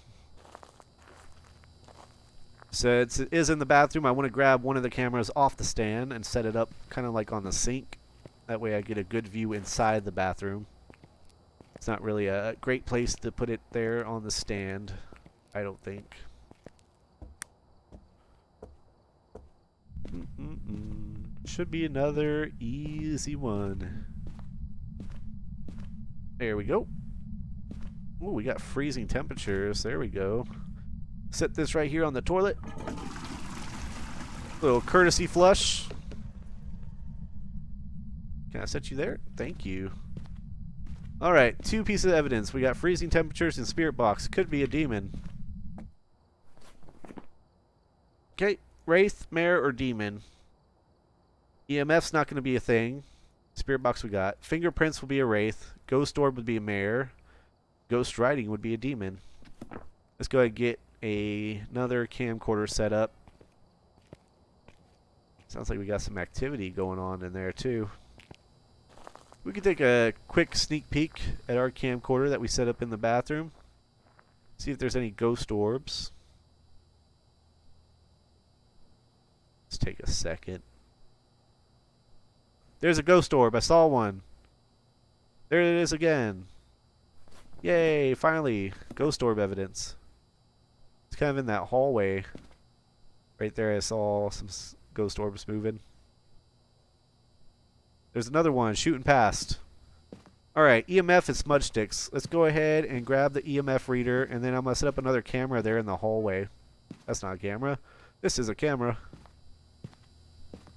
Since it is in the bathroom, I want to grab one of the cameras off the stand and set it up kind of like on the sink. That way I get a good view inside the bathroom. It's not really a great place to put it there on the stand, I don't think. Should be another easy one. There we go. Ooh, we got freezing temperatures. There we go. Set this right here on the toilet. Little courtesy flush. Can I set you there? Thank you. Alright, two pieces of evidence. We got freezing temperatures and spirit box. Could be a demon. Okay, wraith, mare, or demon. EMF's not going to be a thing. Spirit box we got. Fingerprints will be a wraith. Ghost orb would be a mare. Ghost writing would be a demon. Let's go ahead and get another camcorder set up. Sounds like we got some activity going on in there too. We can take a quick sneak peek at our camcorder that we set up in the bathroom. See if there's any ghost orbs. Let's take a second. There's a ghost orb. I saw one. There it is again. Yay, finally. Ghost orb evidence. It's kind of in that hallway. Right there I saw some ghost orbs moving. There's another one shooting past. Alright, EMF and smudge sticks. Let's go ahead and grab the EMF reader, and then I'm going to set up another camera there in the hallway. That's not a camera. This is a camera.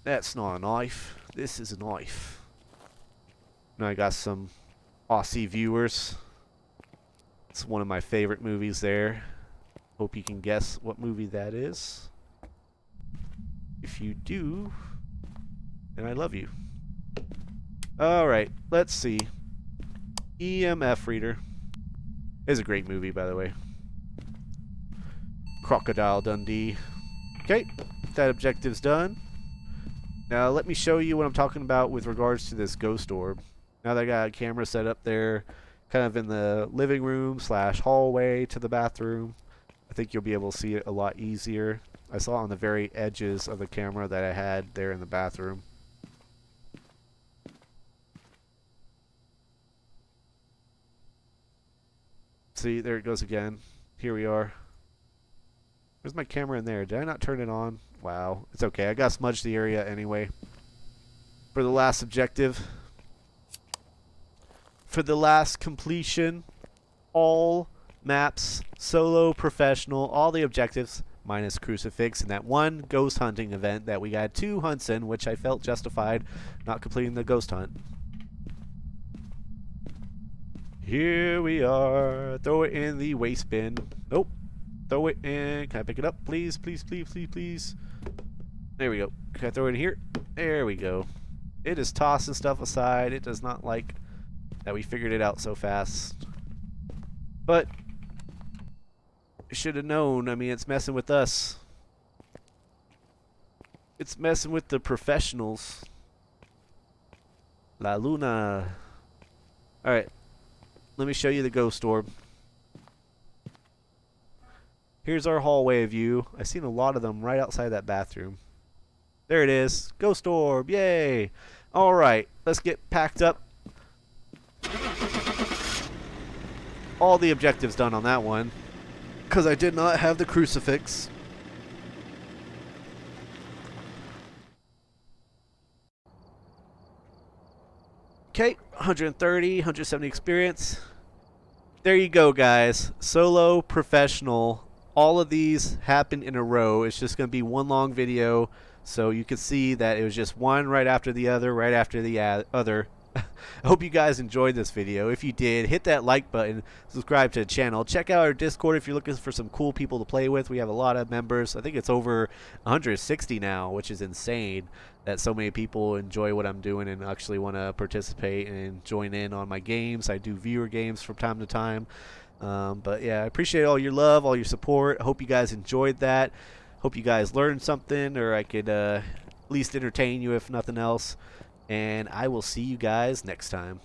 That's not a knife. This is a knife. Now I got some Aussie viewers. It's one of my favorite movies there. Hope you can guess what movie that is. If you do, then I love you. Alright, let's see. EMF reader. Is a great movie, by the way. Crocodile Dundee. Okay, that objective's done. Now let me show you what I'm talking about with regards to this ghost orb. Now that I got a camera set up there, kind of in the living room / hallway to the bathroom, I think you'll be able to see it a lot easier. I saw it on the very edges of the camera that I had there in the bathroom. See, there it goes again. Here we are. Where's my camera in there? Did I not turn it on? Wow. It's okay. I got smudged the area anyway. For the last objective. For the last completion. All maps, solo, professional, all the objectives, minus crucifix, and that one ghost hunting event that we got 2 hunts in, which I felt justified not completing the ghost hunt. Here we are. Throw it in the waste bin. Nope. Throw it in. Can I pick it up? Please, please, please, please, please. There we go. Can I throw it in here? There we go. It is tossing stuff aside. It does not like that we figured it out so fast. But I should have known. I mean, it's messing with us. It's messing with the professionals. La Luna. Alright. Let me show you the ghost orb. Here's our hallway view. I've seen a lot of them right outside that bathroom. There it is. Ghost orb. Yay. Alright. Let's get packed up. All the objectives done on that one. Because I did not have the crucifix. Okay. 130, 170 experience. There you go, guys. Solo, professional. All of these happen in a row. It's just going to be one long video, so you can see that it was just one right after the other, right after the other. I hope you guys enjoyed this video. If you did, hit that like button, subscribe to the channel. Check out our Discord if you're looking for some cool people to play with. We have a lot of members. I think it's over 160 now, which is insane that so many people enjoy what I'm doing and actually want to participate and join in on my games. I do viewer games from time to time. But yeah, I appreciate all your love, all your support. I hope you guys enjoyed that. Hope you guys learned something, or I could at least entertain you if nothing else. And I will see you guys next time.